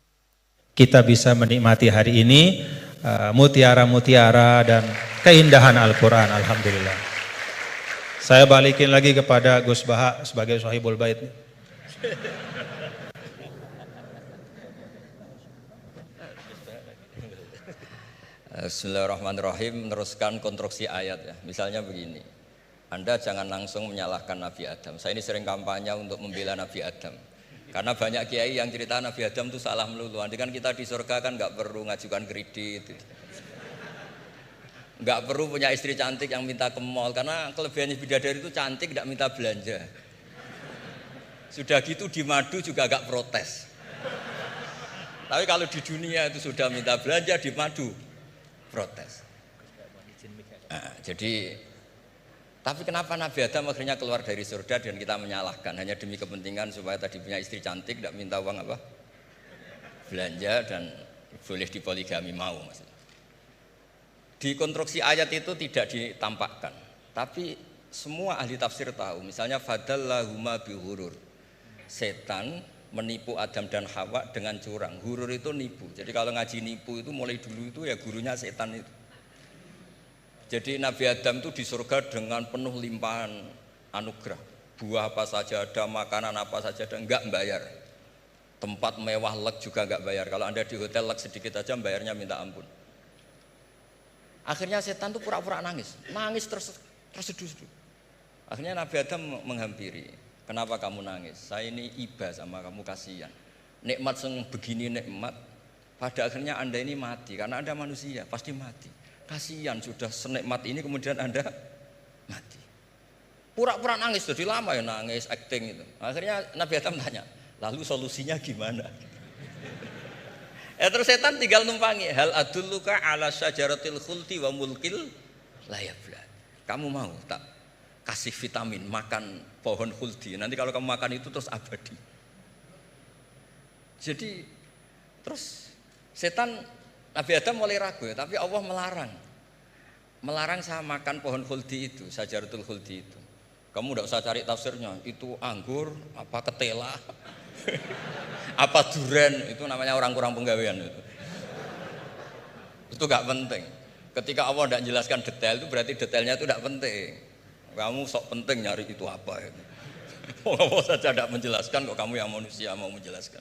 kita bisa menikmati hari ini mutiara-mutiara dan keindahan Al-Quran. Alhamdulillah. Saya balikin lagi kepada Gus Baha sebagai Sahibul Bait. Bismillahirrahmanirrahim, meneruskan konstruksi ayat ya. Misalnya begini, Anda jangan langsung menyalahkan Nabi Adam. Saya ini sering kampanye untuk membela Nabi Adam. Karena banyak kiai yang cerita Nabi Adam itu salah melulu. Nanti kan kita di surga kan nggak perlu ngajukan kredit, nggak perlu punya istri cantik yang minta ke mall. Karena kelebihannya bidadari itu cantik, nggak minta belanja. Sudah gitu di madu juga nggak protes. Tapi kalau di dunia itu sudah minta belanja di madu protes. Jadi, tapi kenapa Nabi Adam akhirnya keluar dari surga dan kita menyalahkan hanya demi kepentingan supaya tadi punya istri cantik, tidak minta uang apa? Belanja dan boleh dipoligami mau maksudnya. Di konstruksi ayat itu tidak ditampakkan, tapi semua ahli tafsir tahu. Misalnya fadallahuma bihurur. Setan menipu Adam dan Hawa dengan curang. Hurur itu nipu. Jadi kalau ngaji nipu itu mulai dulu itu ya gurunya setan itu. Jadi Nabi Adam itu di surga dengan penuh limpahan anugerah. Buah apa saja ada, makanan apa saja ada, enggak bayar. Tempat mewah leg juga enggak bayar. Kalau Anda di hotel leg sedikit aja bayarnya minta ampun. Akhirnya setan itu pura-pura nangis. Nangis terseduh-seduh. Akhirnya Nabi Adam menghampiri. Kenapa kamu nangis? Saya ini iba sama kamu, kasihan. Nikmat begini nikmat, pada akhirnya Anda ini mati. Karena Anda manusia, pasti mati. Kasihan sudah senikmat ini kemudian Anda mati. Pura-pura nangis, jadi lama ya nangis, acting itu. Akhirnya Nabi Adam tanya, lalu solusinya gimana? Terus setan tinggal numpangi. Hal adulluka ala syajaratil khuldi wa mulkil la yafla. Kamu mau tak kasih vitamin, makan pohon khuldi. Nanti kalau kamu makan itu terus abadi. Jadi terus setan, Nabi Adam mulai ragu ya, tapi Allah melarang. Melarang saya makan pohon khuldi itu, syajaratul khuldi itu. Kamu tidak usah cari tafsirnya, itu anggur, apa ketela, apa duren, itu namanya orang kurang penggawean itu. Itu gak penting. Ketika Allah tidak menjelaskan detail itu berarti detailnya itu tidak penting. Kamu sok penting nyari itu apa itu. Allah saja tidak menjelaskan, kok kamu yang manusia mau menjelaskan.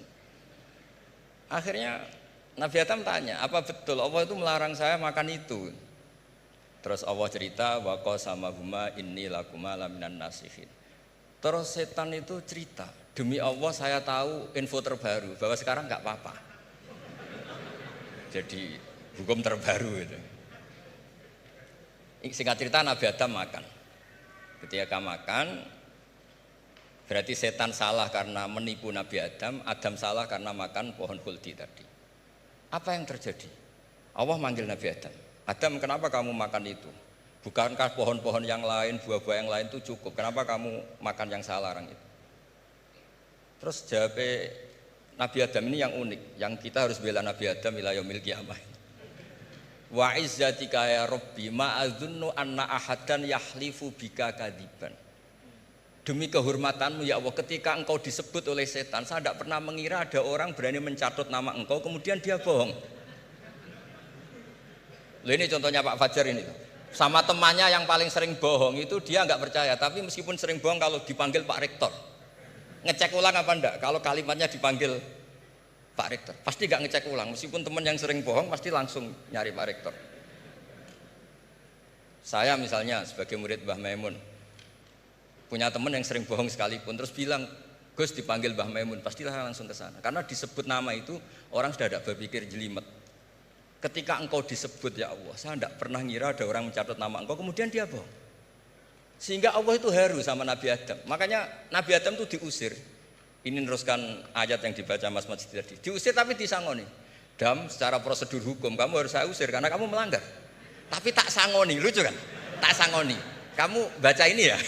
Akhirnya Nabi Adam tanya, apa betul Allah itu melarang saya makan itu? Terus Allah cerita, wa qasamahuma inni lakuma laminan nasihin. Terus setan itu cerita, demi Allah saya tahu info terbaru bahwa sekarang nggak apa-apa. Jadi hukum terbaru itu. Singkat cerita Nabi Adam makan. Ketika makan, berarti setan salah karena menipu Nabi Adam, Adam salah karena makan pohon khuldi tadi. Apa yang terjadi? Allah manggil Nabi Adam. Adam, kenapa kamu makan itu? Bukankah pohon-pohon yang lain, buah-buah yang lain itu cukup? Kenapa kamu makan yang saya larang itu? Terus jawab Nabi Adam ini yang unik, yang kita harus bela Nabi Adam ila yaumil qiyamah. Wa izzatika ya Rabbi ma adzunnu anna ahadan yahlifu bika kadiban. Demi kehormatanmu ya Allah, ketika engkau disebut oleh setan, saya tidak pernah mengira ada orang berani mencatut nama engkau kemudian dia bohong. Loh, ini contohnya Pak Fajar ini. Sama temannya yang paling sering bohong itu dia nggak percaya, tapi meskipun sering bohong kalau dipanggil Pak Rektor, ngecek ulang apa enggak? Kalau kalimatnya dipanggil Pak Rektor, pasti gak ngecek ulang. Meskipun teman yang sering bohong, pasti langsung nyari Pak Rektor. Saya misalnya sebagai murid Mbah Maimun, punya teman yang sering bohong sekalipun, terus bilang, Gus dipanggil Mbah Maimun, pasti saya langsung ke sana. Karena disebut nama itu, orang sudah tidak berpikir jelimet. Ketika engkau disebut ya Allah, saya tidak pernah ngira ada orang mencatat nama engkau, kemudian dia bohong. Sehingga Allah itu haru sama Nabi Adam. Makanya Nabi Adam itu diusir. Ini meneruskan ayat yang dibaca Mas Masjid tadi. Diusir tapi disangoni. Dam, secara prosedur hukum kamu harus saya usir karena kamu melanggar. Tapi tak sangoni, lucu kan? Tak sangoni. Kamu baca ini ya.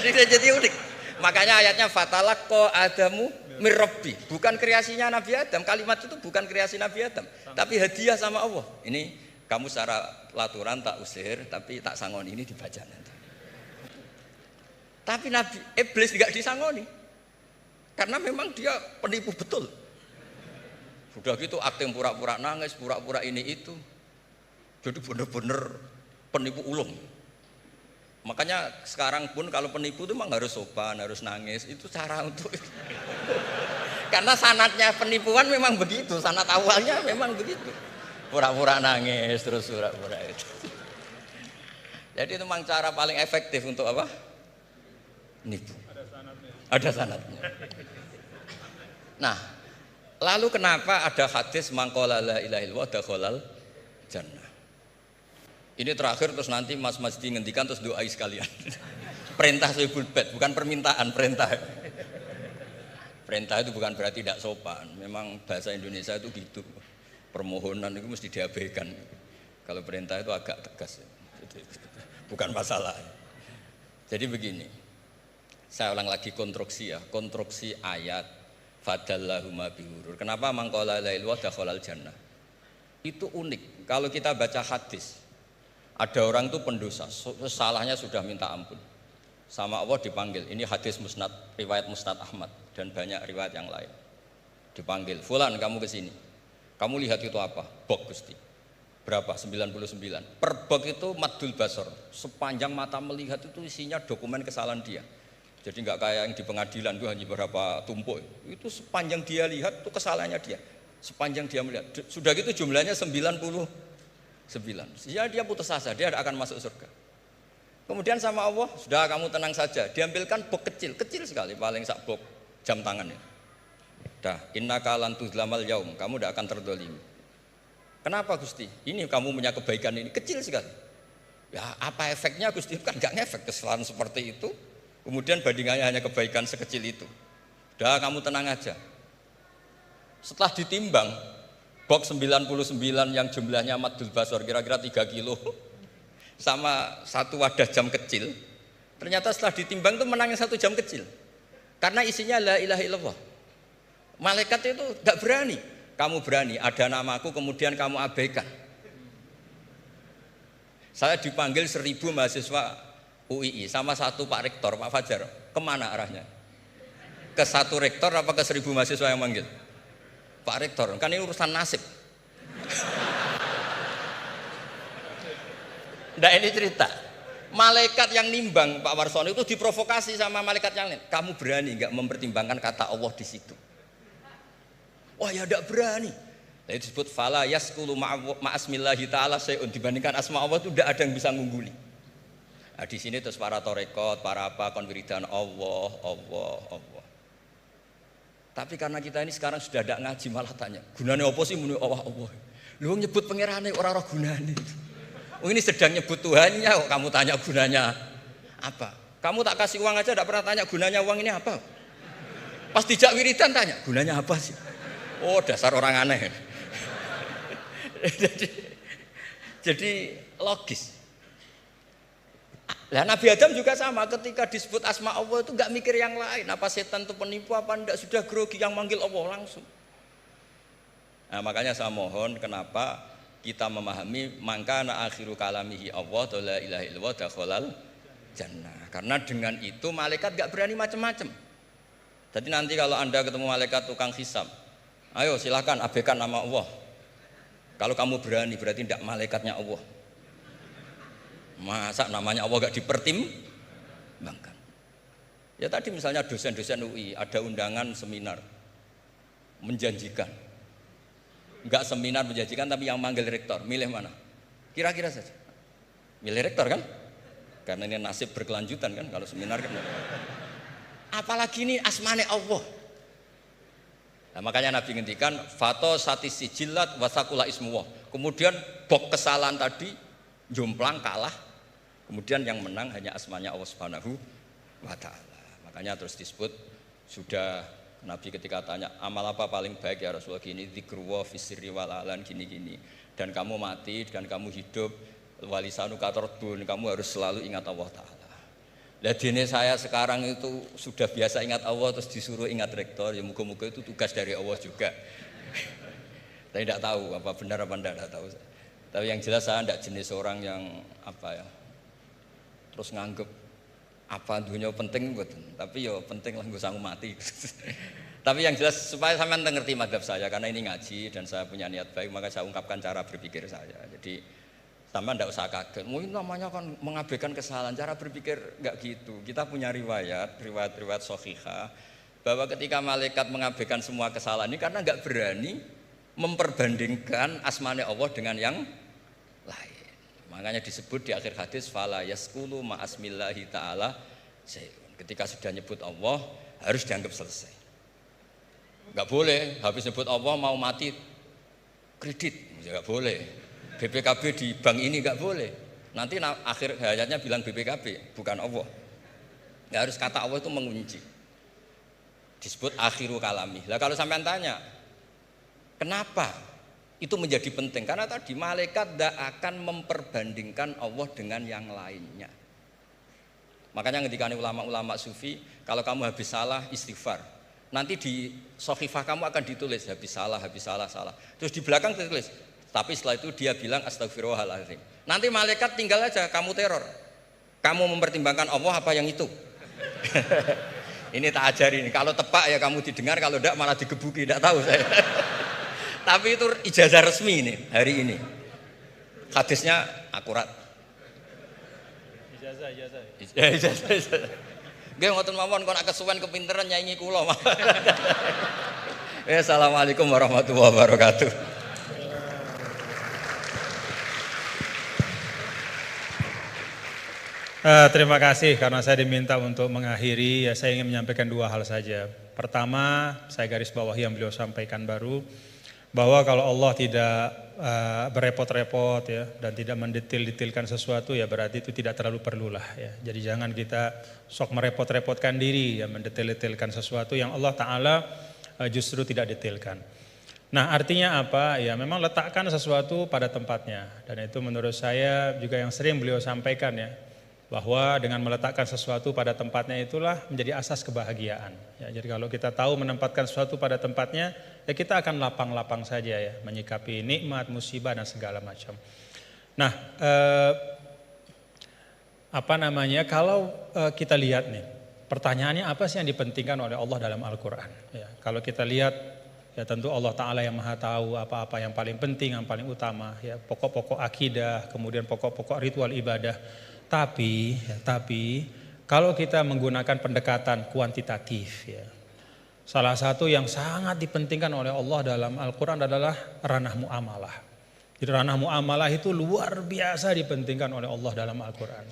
jadi unik. Makanya ayatnya fatalaqqa Adamu mir Rabbi. Bukan kreasinya Nabi Adam. Kalimat itu bukan kreasi Nabi Adam, tapi hadiah sama Allah. Ini kamu secara laturan tak usir, tapi tak sangoni, ini dibaca nanti. Tapi Nabi Iblis tidak disangoni. Karena memang dia penipu betul. Sudah gitu akting pura-pura nangis, pura-pura ini itu. Jadi benar-benar penipu ulung. Makanya sekarang pun kalau penipu itu memang harus sopan, harus nangis. Itu cara untuk karena sanatnya penipuan memang begitu, sanat awalnya memang begitu. Pura-pura nangis terus pura-pura itu. Jadi itu memang cara paling efektif untuk apa? Nipu. Ada sanatnya. Nah, lalu kenapa ada hadis mangqala la ilaha illallah dakhalal jannah? Ini terakhir terus nanti Mas Masdi ngendikan terus doai sekalian. Perintah Sohibul Bait, bukan permintaan, perintah. Perintah itu bukan berarti tidak sopan. Memang bahasa Indonesia itu gitu. Permohonan itu mesti diabaikan. Kalau perintah itu agak tegas. Bukan masalah. Jadi begini. Saya ulang lagi konstruksi ya, konstruksi ayat fadallahuma bihurur. Kenapa mangqala la ilaha illallah dakhalal jannah? Itu unik. Kalau kita baca hadis, ada orang itu pendosa, salahnya sudah minta ampun. Sama Allah dipanggil. Ini hadis musnad, riwayat Musnad Ahmad dan banyak riwayat yang lain. Dipanggil, "Fulan, kamu ke sini. Kamu lihat itu apa?" "Bok, Gusti." "Berapa?" 99. Per bok itu maddul basor. Sepanjang mata melihat itu isinya dokumen kesalahan dia. Jadi enggak kayak yang di pengadilan itu hanya beberapa tumpuk. Itu sepanjang dia lihat itu kesalahannya dia. Sepanjang dia melihat. Sudah gitu jumlahnya 99. Ya dia putus asa, dia tidak akan masuk surga. Kemudian sama Allah, sudah kamu tenang saja. Diambilkan bok kecil sekali, paling sak bok jam tangan ya. Dah, innaka lan tuzlamal yaum, kamu tidak akan terdolimi. Kenapa Gusti? Ini kamu punya kebaikan ini kecil sekali. Ya apa efeknya Gusti? Kan nggak ngefek kesalahan seperti itu. Kemudian bandingannya hanya kebaikan sekecil itu. Dah kamu tenang aja. Setelah ditimbang, box 99 yang jumlahnya maddul basor kira-kira 3 kilo sama satu wadah jam kecil, ternyata setelah ditimbang itu menangin 1 jam kecil karena isinya la ilaha illallah. Malaikat itu tidak berani. Kamu berani, ada namaku kemudian kamu abaikan. Saya dipanggil 1000 mahasiswa UII sama satu Pak Rektor, Pak Fajar. Kemana arahnya? Ke satu rektor apa ke 1000 mahasiswa yang manggil? Pak Rektor, kan ini urusan nasib. Nah ini cerita. Malaikat yang nimbang Pak Warsono itu diprovokasi sama malaikat yang lain. Kamu berani nggak mempertimbangkan kata Allah di situ? Wah ya tidak berani. Nah, itu disebut fala yaskulu ma'asmillahi ta'ala sayun. Dibandingkan asma Allah itu tidak ada yang bisa ngungguli. Nah, di sini terus para torekot, para apa konwiridan Allah. Tapi karena kita ini sekarang sudah tidak ngaji malah tanya, gunanya apa sih muni Allah? Lu nyebut pangerane ora gunane. Oh ini sedang nyebut Tuhannya kok kamu tanya gunanya apa? Kamu tak kasih uang aja tidak pernah tanya gunanya uang ini apa? Pas dijak wiridan tanya, gunanya apa sih? Oh dasar orang aneh. jadi logis. Nah, Nabi Adam juga sama, ketika disebut asma Allah itu enggak mikir yang lain, apa setan itu penipu apa enggak, sudah grogi yang manggil Allah langsung. Nah, makanya saya mohon kenapa kita memahami mangkana akhiru kalamihi Allah la ilaha illallah dakhalal jannah. Karena dengan itu malaikat enggak berani macam-macam. Jadi nanti kalau Anda ketemu malaikat tukang hisab, ayo silakan abaikan nama Allah. Kalau kamu berani berarti tidak malaikatnya Allah. Masa namanya Allah gak dipertimbangkan? Ya tadi misalnya dosen-dosen UI ada undangan seminar menjanjikan, enggak seminar menjanjikan tapi yang manggil rektor, milih mana? Kira-kira saja, milih rektor kan? Karena ini nasib berkelanjutan kan kalau seminar kan. Apalagi ini asmane Allah. Nah, makanya Nabi ngendikan fato satis sijilat wasakula ismuwah. Kemudian bok kesalahan tadi jomplang kalah. Kemudian yang menang hanya asmanya Allah Subhanahu wa taala. Makanya terus disebut sudah Nabi ketika tanya amal apa paling baik ya Rasulullah, gini dzikrullah fisirri wal alan gini-gini. Dan kamu mati dan kamu hidup walisanu katordun, kamu harus selalu ingat Allah taala. Lah dene saya sekarang itu sudah biasa ingat Allah terus disuruh ingat rektor, ya muga-muga itu tugas dari Allah juga. Saya tidak tahu apa benar apa tidak tahu. Tapi yang jelas saya tidak jenis orang yang apa ya, terus nganggep apa dunia penting betul. Tapi ya penting lah gue sanggup mati. Tapi yang jelas supaya sampean ngerti madhab saya, karena ini ngaji dan saya punya niat baik, maka saya ungkapkan cara berpikir saya. Jadi Sama ndak usah kaget. Mungkin namanya kan mengabaikan kesalahan. Cara berpikir enggak gitu. Kita punya riwayat sahihah bahwa ketika malaikat mengabaikan semua kesalahan ini karena enggak berani memperbandingkan asmane Allah dengan yang lain. Makanya disebut di akhir hadis fala yaskulu ma asmillahi taala. Ketika sudah nyebut Allah harus dianggap selesai. Enggak boleh habis nyebut Allah mau mati kredit, enggak boleh. BPKB di bank ini enggak boleh. Nanti akhir hayatnya bilang BPKB, bukan Allah. Enggak harus kata Allah itu mengunci. Disebut akhiru kalami. Lah kalau sampean tanya, kenapa itu menjadi penting? Karena tadi malaikat tidak akan memperbandingkan Allah dengan yang lainnya. Makanya ketika ulama-ulama sufi, kalau kamu habis salah istighfar, nanti di sohifah kamu akan ditulis habis salah. Terus di belakang ditulis, tapi setelah itu dia bilang astagfirullahaladzim. Nanti malaikat tinggal aja kamu teror. Kamu mempertimbangkan Allah apa yang itu? Ini tak ajari nih. Kalau tepak ya kamu didengar, kalau tidak malah digebuki. Tidak tahu saya. Tapi itu ijazah resmi nih hari ini. Hadisnya akurat. Ijazah. Nggih ngoten mawon kok nak kesuwen kepinteran nyanyi kula. Assalamualaikum warahmatullahi wabarakatuh. Terima kasih karena saya diminta untuk mengakhiri, ya saya ingin menyampaikan dua hal saja. Pertama, saya garis bawahi yang beliau sampaikan baru, bahwa kalau Allah tidak berepot-repot ya dan tidak mendetil-detilkan sesuatu ya berarti itu tidak terlalu perlulah ya. Jadi jangan kita sok merepot-repotkan diri ya mendetil-detilkan sesuatu yang Allah Ta'ala justru tidak detilkan. Nah artinya apa? Ya memang letakkan sesuatu pada tempatnya, dan itu menurut saya juga yang sering beliau sampaikan ya, bahwa dengan meletakkan sesuatu pada tempatnya itulah menjadi asas kebahagiaan. Ya, jadi kalau kita tahu menempatkan sesuatu pada tempatnya, ya kita akan lapang-lapang saja ya, menyikapi nikmat, musibah dan segala macam. Nah, kalau kita lihat nih, pertanyaannya apa sih yang dipentingkan oleh Allah dalam Al-Quran? Ya, kalau kita lihat, ya tentu Allah Ta'ala yang maha tahu apa-apa yang paling penting, yang paling utama, ya pokok-pokok akidah, kemudian pokok-pokok ritual ibadah. Tapi kalau kita menggunakan pendekatan kuantitatif ya, salah satu yang sangat dipentingkan oleh Allah dalam Al-Quran adalah ranah muamalah. Jadi ranah muamalah itu luar biasa dipentingkan oleh Allah dalam Al-Quran.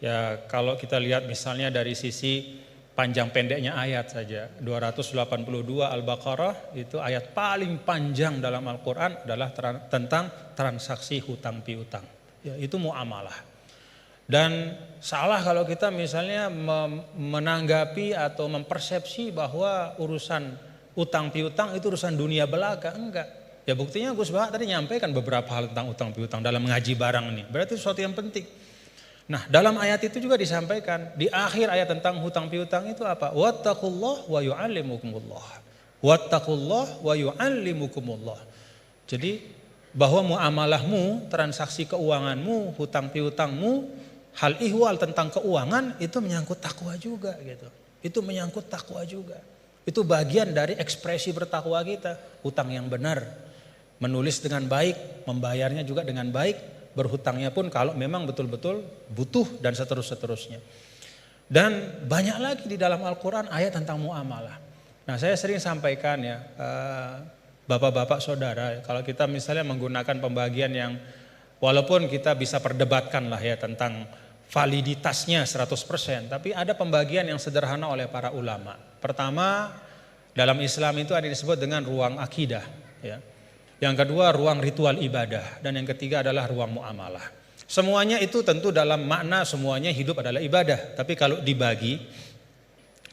Ya kalau kita lihat misalnya dari sisi panjang pendeknya ayat saja, 282 Al-Baqarah itu ayat paling panjang dalam Al-Quran adalah tentang transaksi hutang piutang. Ya, itu muamalah. Dan salah kalau kita misalnya menanggapi atau mempersepsi bahwa urusan utang piutang itu urusan dunia belaka. Enggak. Ya buktinya Gus Bahak tadi nyampaikan beberapa hal tentang utang piutang dalam mengaji barang ini. Berarti sesuatu yang penting. Nah dalam ayat itu juga disampaikan, di akhir ayat tentang hutang piutang itu apa? Wattaqullah wa yu'allimukumullah. Wattaqullah wa yu'allimukumullah. Jadi bahwa muamalahmu, transaksi keuanganmu, hutang piutangmu, hal ihwal tentang keuangan itu menyangkut takwa juga gitu. Itu menyangkut takwa juga. Itu bagian dari ekspresi bertakwa kita. Hutang yang benar, menulis dengan baik, membayarnya juga dengan baik, berhutangnya pun kalau memang betul-betul butuh dan seterusnya. Dan banyak lagi di dalam Al-Quran ayat tentang muamalah. Nah saya sering sampaikan ya, bapak-bapak saudara, kalau kita misalnya menggunakan pembagian yang walaupun kita bisa perdebatkan lah ya tentang validitasnya 100%, tapi ada pembagian yang sederhana oleh para ulama. Pertama, dalam Islam itu ada yang disebut dengan ruang akidah. Ya. Yang kedua, ruang ritual ibadah. Dan yang ketiga adalah ruang muamalah. Semuanya itu tentu dalam makna semuanya hidup adalah ibadah. Tapi kalau dibagi,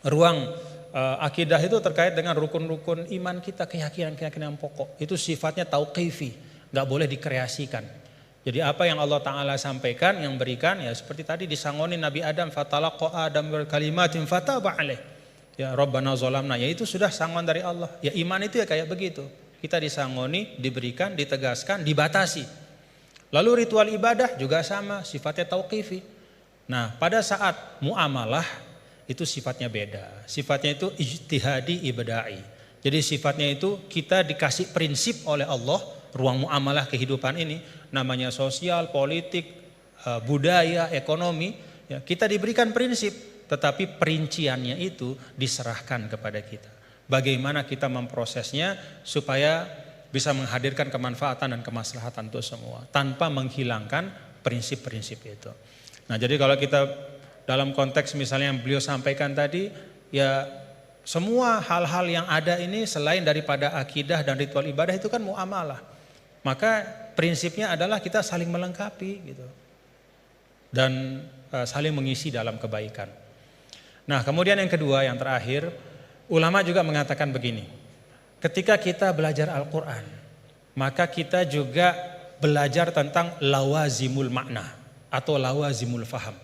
ruang akidah itu terkait dengan rukun-rukun iman kita, keyakinan-keyakinan pokok. Itu sifatnya tauqifi, gak boleh dikreasikan. Jadi apa yang Allah Ta'ala sampaikan, yang berikan ya seperti tadi disangoni Nabi Adam, fatalaqa Adam berkalimatin fataba alaih. Ya Rabbana zolamna, ya itu sudah sangon dari Allah. Ya iman itu ya kayak begitu. Kita disangoni, diberikan, ditegaskan, dibatasi. Lalu ritual ibadah juga sama, sifatnya tauqifi. Nah pada saat muamalah itu sifatnya beda. Sifatnya itu ijtihadi ibada'i. Jadi sifatnya itu kita dikasih prinsip oleh Allah, ruang muamalah kehidupan ini, namanya sosial, politik, budaya, ekonomi, ya, kita diberikan prinsip, tetapi perinciannya itu diserahkan kepada kita. Bagaimana kita memprosesnya supaya bisa menghadirkan kemanfaatan dan kemaslahatan untuk semua tanpa menghilangkan prinsip-prinsip itu. Nah, jadi kalau kita dalam konteks misalnya yang beliau sampaikan tadi, ya semua hal-hal yang ada ini selain daripada akidah dan ritual ibadah itu kan muamalah. Maka prinsipnya adalah kita saling melengkapi gitu. Dan saling mengisi dalam kebaikan. Nah, kemudian yang kedua, yang terakhir, ulama juga mengatakan begini. Ketika kita belajar Al-Quran, maka kita juga belajar tentang lawazimul makna atau lawazimul faham.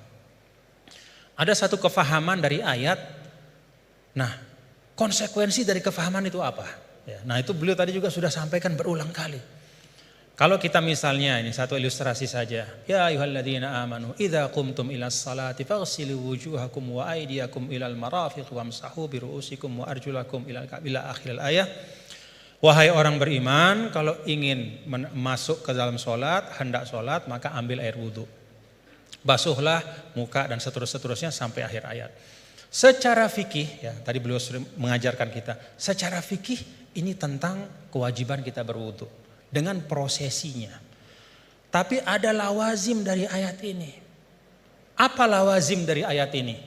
Ada satu kefahaman dari ayat. Nah, konsekuensi dari kefahaman itu apa? Ya, nah, itu beliau tadi juga sudah sampaikan berulang kali. Kalau kita misalnya, ini satu ilustrasi saja. Ya ayyuhalladzina amanu idza qumtum ilas salati faghsilu wujuhakum wa aydiyakum ilal marafiq wamsahu bi ru'usikum wa arjulakum ila akhiril ayah. Wahai orang beriman, kalau ingin masuk ke dalam solat, hendak solat, maka ambil air wudu. Basuhlah muka dan seterusnya sampai akhir ayat. Secara fikih, ya tadi beliau sering mengajarkan kita, secara fikih ini tentang kewajiban kita berwudu dengan prosesinya. Tapi ada lawazim dari ayat ini. Apa lawazim dari ayat ini?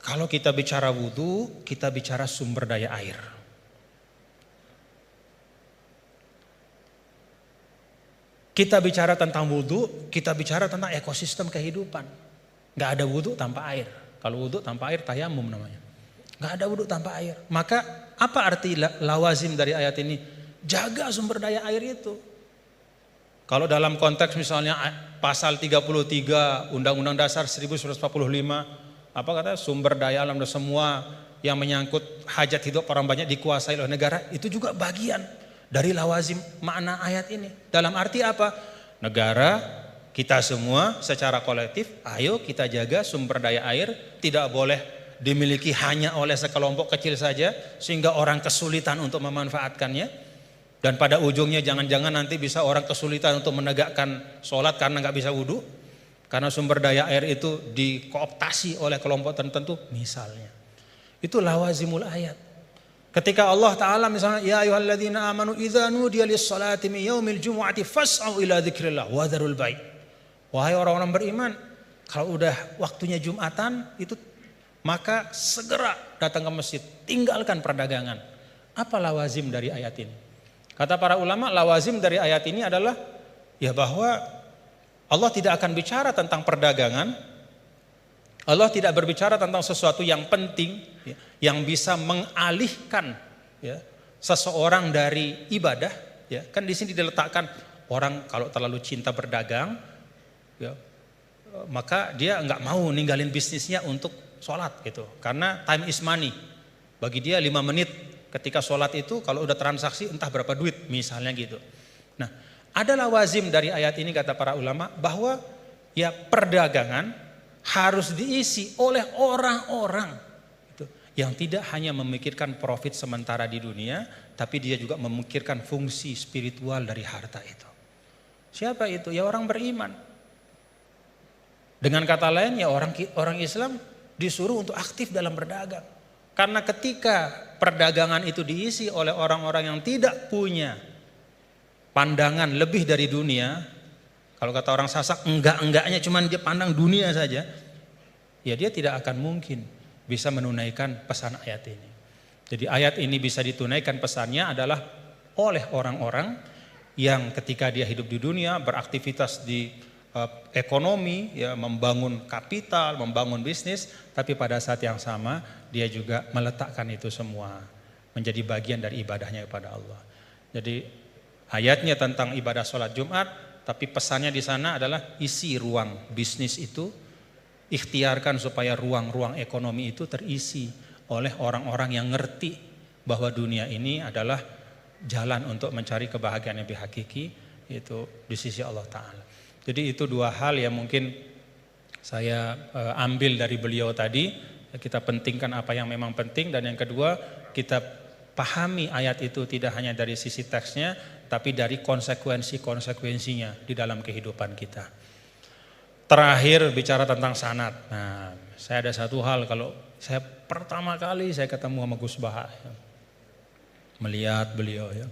Kalau kita bicara wudu, kita bicara sumber daya air. Kita bicara tentang wudu, kita bicara tentang ekosistem kehidupan. Gak ada wudu tanpa air. Kalau wudu tanpa air tayamum namanya. Gak ada wudu tanpa air. Maka apa arti lawazim dari ayat ini? Jaga sumber daya air itu. Kalau dalam konteks misalnya pasal 33 Undang-Undang Dasar 1945, apa kata sumber daya alam dan semua yang menyangkut hajat hidup orang banyak dikuasai oleh negara, itu juga bagian dari lawazim makna ayat ini. Dalam arti apa? Negara, kita semua secara kolektif, ayo kita jaga sumber daya air, tidak boleh dimiliki hanya oleh sekelompok kecil saja sehingga orang kesulitan untuk memanfaatkannya. Dan pada ujungnya jangan-jangan nanti bisa orang kesulitan untuk menegakkan sholat karena nggak bisa wudhu. Karena sumber daya air itu dikooptasi oleh kelompok tertentu misalnya. Itu lawazimul ayat. Ketika Allah Ta'ala misalnya, ya ayyuhalladzina amanu idza nudiya lis-salati min yaumil jumu'ati fas'au ila dzikrillah wa dzarul bai'. Wahai orang-orang beriman, kalau udah waktunya Jumatan itu maka segera datang ke masjid, tinggalkan perdagangan. Apa lawazim dari ayat ini? Kata para ulama, lawazim dari ayat ini adalah ya bahwa Allah tidak akan bicara tentang perdagangan. Allah tidak berbicara tentang sesuatu yang penting ya, yang bisa mengalihkan ya, seseorang dari ibadah. Ya, kan di sini diletakkan orang kalau terlalu cinta berdagang, ya, maka dia nggak mau ninggalin bisnisnya untuk sholat gitu. Karena time is money. Bagi dia 5 menit. Ketika sholat itu kalau udah transaksi entah berapa duit misalnya gitu. Nah, ada lawazim dari ayat ini kata para ulama bahwa ya perdagangan harus diisi oleh orang-orang gitu, yang tidak hanya memikirkan profit sementara di dunia, tapi dia juga memikirkan fungsi spiritual dari harta itu. Siapa itu? Ya orang beriman. Dengan kata lain ya orang Islam disuruh untuk aktif dalam berdagang. Karena ketika perdagangan itu diisi oleh orang-orang yang tidak punya pandangan lebih dari dunia, kalau kata orang Sasak enggak-enggaknya cuman dia pandang dunia saja, ya dia tidak akan mungkin bisa menunaikan pesan ayat ini. Jadi ayat ini bisa ditunaikan pesannya adalah oleh orang-orang yang ketika dia hidup di dunia beraktivitas di ekonomi, ya, membangun kapital, membangun bisnis, tapi pada saat yang sama dia juga meletakkan itu semua menjadi bagian dari ibadahnya kepada Allah. Jadi ayatnya tentang ibadah sholat Jumat, tapi pesannya di sana adalah isi ruang bisnis itu, ikhtiarkan supaya ruang-ruang ekonomi itu terisi oleh orang-orang yang ngerti bahwa dunia ini adalah jalan untuk mencari kebahagiaan yang lebih hakiki, yaitu di sisi Allah Ta'ala. Jadi itu 2 hal yang mungkin saya ambil dari beliau tadi. Kita pentingkan apa yang memang penting, dan yang kedua kita pahami ayat itu tidak hanya dari sisi teksnya, tapi dari konsekuensi-konsekuensinya di dalam kehidupan kita. Terakhir bicara tentang sanad. Nah, saya ada satu hal, kalau saya pertama kali saya ketemu sama Gus Baha, ya, melihat beliau, ya.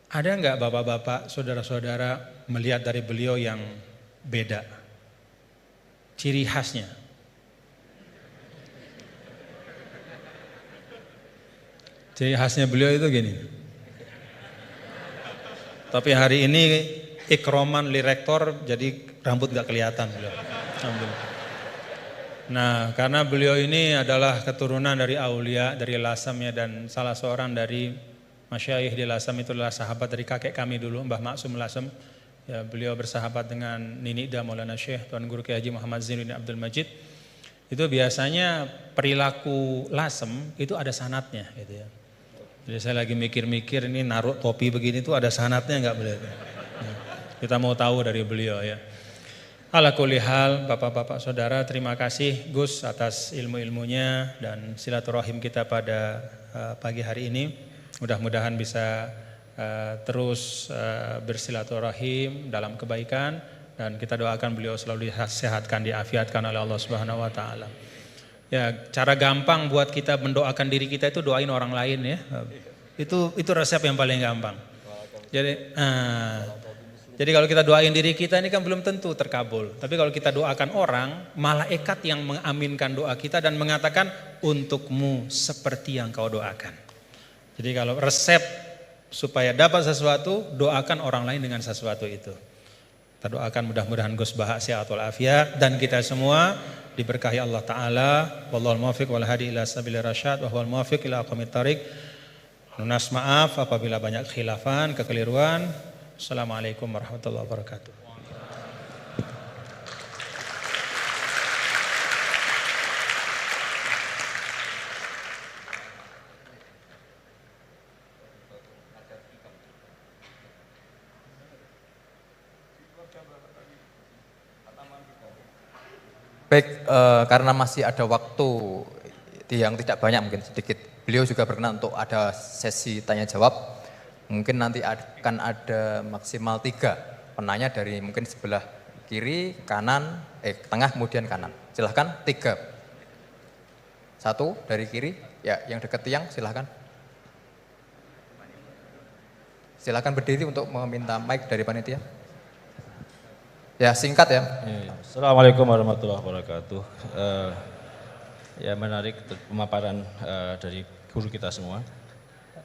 Ada nggak bapak-bapak, saudara-saudara melihat dari beliau yang beda? Ciri khasnya. Ciri khasnya beliau itu gini. Tapi hari ini ikroman li rektor, jadi rambut gak kelihatan beliau. Nah, karena beliau ini adalah keturunan dari aulia, dari Lasamnya, dan salah seorang dari masyayikh di Lasam itu adalah sahabat dari kakek kami dulu, Mbah Maksum Lasam. Ya, beliau bersahabat dengan Nini Da Maulana Syekh Tuan Guru Kiai Haji Muhammad Zainuddin Abdul Majid. Itu biasanya perilaku Lasem itu ada sanatnya, gitu ya. Jadi saya lagi mikir-mikir ini naruh topi begini tuh ada sanatnya nggak boleh? Nah, kita mau tahu dari beliau, ya. Ala kulli hal, bapak-bapak saudara, terima kasih Gus atas ilmu-ilmunya dan silaturahim kita pada pagi hari ini. Mudah-mudahan bisa terus bersilaturahim dalam kebaikan, dan kita doakan beliau selalu disehatkan, diafiatkan oleh Allah Subhanahu wa taala. Ya, cara gampang buat kita mendoakan diri kita itu doain orang lain, ya. Itu resep yang paling gampang. Jadi kalau kita doain diri kita ini kan belum tentu terkabul. Tapi kalau kita doakan orang, malaikat yang mengaminkan doa kita dan mengatakan untukmu seperti yang kau doakan. Jadi kalau resep supaya dapat sesuatu, doakan orang lain dengan sesuatu itu. Kita doakan mudah-mudahan Gus Baha sehat walafiat dan kita semua diberkahi Allah Ta'ala. Wallahul muwaffiq wal hadi ila sabilir rasyad wa huwal muwaffiq ila aqwamit thariq. Lunas maaf apabila banyak khilafan, kekeliruan. Assalamualaikum warahmatullahi wabarakatuh. Baik, karena masih ada waktu yang tidak banyak, mungkin sedikit. Beliau juga berkenan untuk ada sesi tanya jawab. Mungkin nanti akan ada maksimal 3 penanya dari mungkin sebelah kiri, kanan, tengah kemudian kanan. Silahkan 3. 1 dari kiri, ya yang dekat tiang silahkan. Silahkan berdiri untuk meminta mic dari panitia. Ya singkat ya. Assalamualaikum warahmatullahi wabarakatuh. Ya menarik pemaparan dari guru kita semua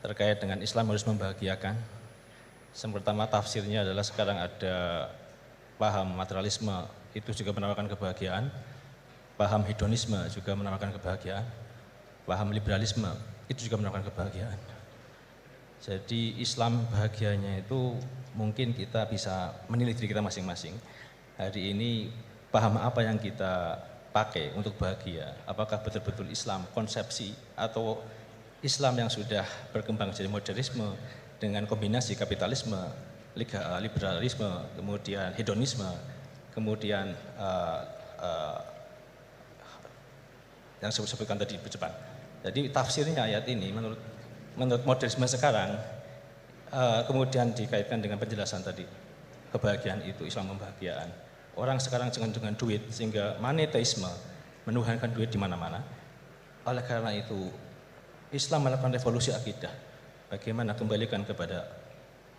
terkait dengan Islam harus membahagiakan. Yang pertama tafsirnya adalah sekarang ada paham materialisme itu juga menawarkan kebahagiaan, paham hedonisme juga menawarkan kebahagiaan, paham liberalisme itu juga menawarkan kebahagiaan. Jadi Islam bahagianya itu mungkin kita bisa menilai diri kita masing-masing. Hari ini paham apa yang kita pakai untuk bahagia? Apakah betul-betul Islam konsepsi atau Islam yang sudah berkembang jadi modernisme dengan kombinasi kapitalisme, liberalisme, kemudian hedonisme, kemudian yang saya sebutkan tadi bercepat. Jadi tafsirnya ayat ini menurut modernisme sekarang kemudian dikaitkan dengan penjelasan tadi, kebahagiaan itu Islam membahagiaan. Orang sekarang dengan duit sehingga monetisme menuhankan duit di mana-mana. Oleh karena itu Islam melakukan revolusi akidah. Bagaimana kembalikan kepada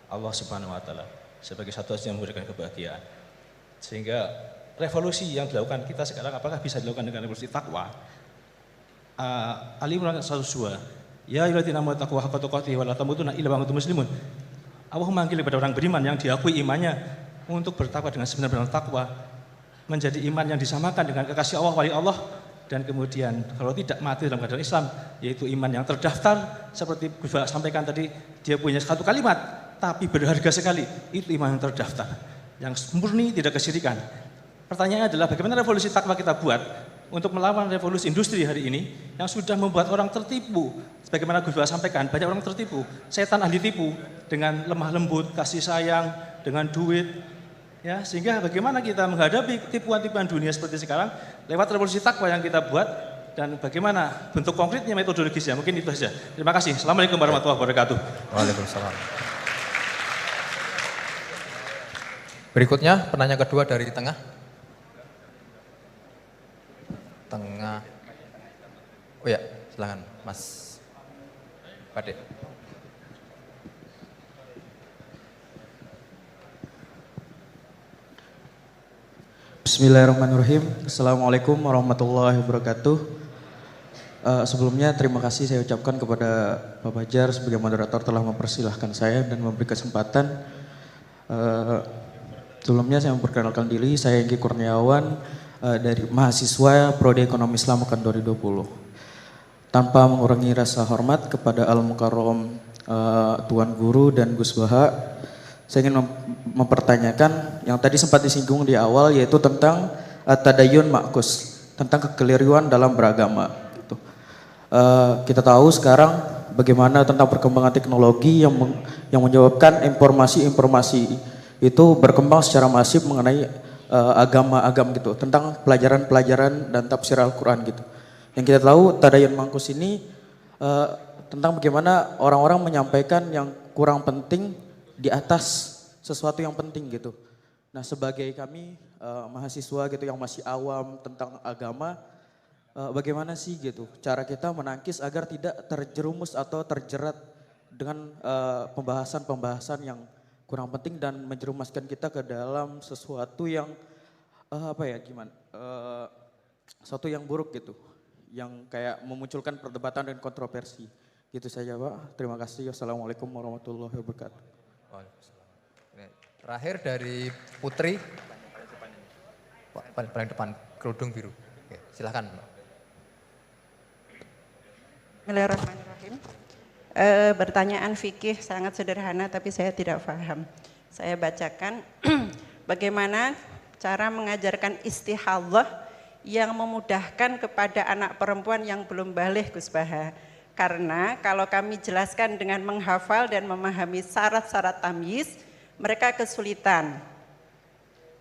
Allah Subhanahu wa taala sebagai satu-satunya yang memberikan kebahagiaan. Sehingga revolusi yang dilakukan kita sekarang apakah bisa dilakukan dengan revolusi takwa? Ali Imran 102. Ya ayyuhalladzina amanu taqullaha haqqa tuqatih wa la tamutunna illa wa antum muslimun. Allah memanggil kepada orang beriman yang diakui imannya untuk bertakwa dengan sebenar-benar takwa, menjadi iman yang disamakan dengan kekasih Allah, wali Allah, dan kemudian kalau tidak mati dalam keadaan Islam, yaitu iman yang terdaftar, seperti Gus Baha sampaikan tadi, dia punya satu kalimat, tapi berharga sekali, itu iman yang terdaftar, yang murni tidak kesyirikan. Pertanyaannya adalah bagaimana revolusi takwa kita buat untuk melawan revolusi industri hari ini yang sudah membuat orang tertipu. Sebagaimana Gus Baha sampaikan, banyak orang tertipu, setan ahli tipu dengan lemah lembut, kasih sayang, dengan duit. Ya, sehingga bagaimana kita menghadapi tipuan-tipuan dunia seperti sekarang lewat revolusi takwa yang kita buat, dan bagaimana bentuk konkretnya metodologisnya. Mungkin itu saja. Terima kasih. Assalamualaikum warahmatullahi wabarakatuh. Waalaikumsalam. Berikutnya penanya kedua dari tengah. Tengah. Oh ya, silakan Mas Pade. Bismillahirrahmanirrahim. Assalamualaikum warahmatullahi wabarakatuh. Sebelumnya terima kasih saya ucapkan kepada Pak Fajar sebagai moderator telah mempersilahkan saya dan memberi kesempatan. Sebelumnya saya memperkenalkan diri, saya Enggi Kurniawan dari mahasiswa Prodi Ekonomi Islam UKAN 2020. Tanpa mengurangi rasa hormat kepada Al-Mukarram Tuan Guru dan Gus Baha, saya ingin mempertanyakan yang tadi sempat disinggung di awal, yaitu tentang tadayun ma'kus, tentang kekeliruan dalam beragama. Gitu. Kita tahu sekarang bagaimana tentang perkembangan teknologi yang menyebabkan informasi-informasi itu berkembang secara masif mengenai agama-agama gitu, tentang pelajaran-pelajaran dan tafsir Al-Quran gitu. Yang kita tahu tadayun ma'kus ini tentang bagaimana orang-orang menyampaikan yang kurang penting di atas sesuatu yang penting gitu. Nah, sebagai kami mahasiswa gitu yang masih awam tentang agama, bagaimana sih gitu cara kita menangkis agar tidak terjerumus atau terjerat dengan pembahasan-pembahasan yang kurang penting dan menjerumuskan kita ke dalam sesuatu yang sesuatu yang buruk gitu, yang kayak memunculkan perdebatan dan kontroversi. Gitu saja Pak. Terima kasih. Wassalamualaikum warahmatullahi wabarakatuh. Terakhir dari Putri, paling depan, kerudung biru. Oke, silahkan. Bismillahirrahmanirrahim. Pertanyaan fikih sangat sederhana tapi saya tidak paham. Saya bacakan bagaimana cara mengajarkan istihadhah yang memudahkan kepada anak perempuan yang belum baligh, Gus Baha. Karena kalau kami jelaskan dengan menghafal dan memahami syarat-syarat tamyiz, mereka kesulitan.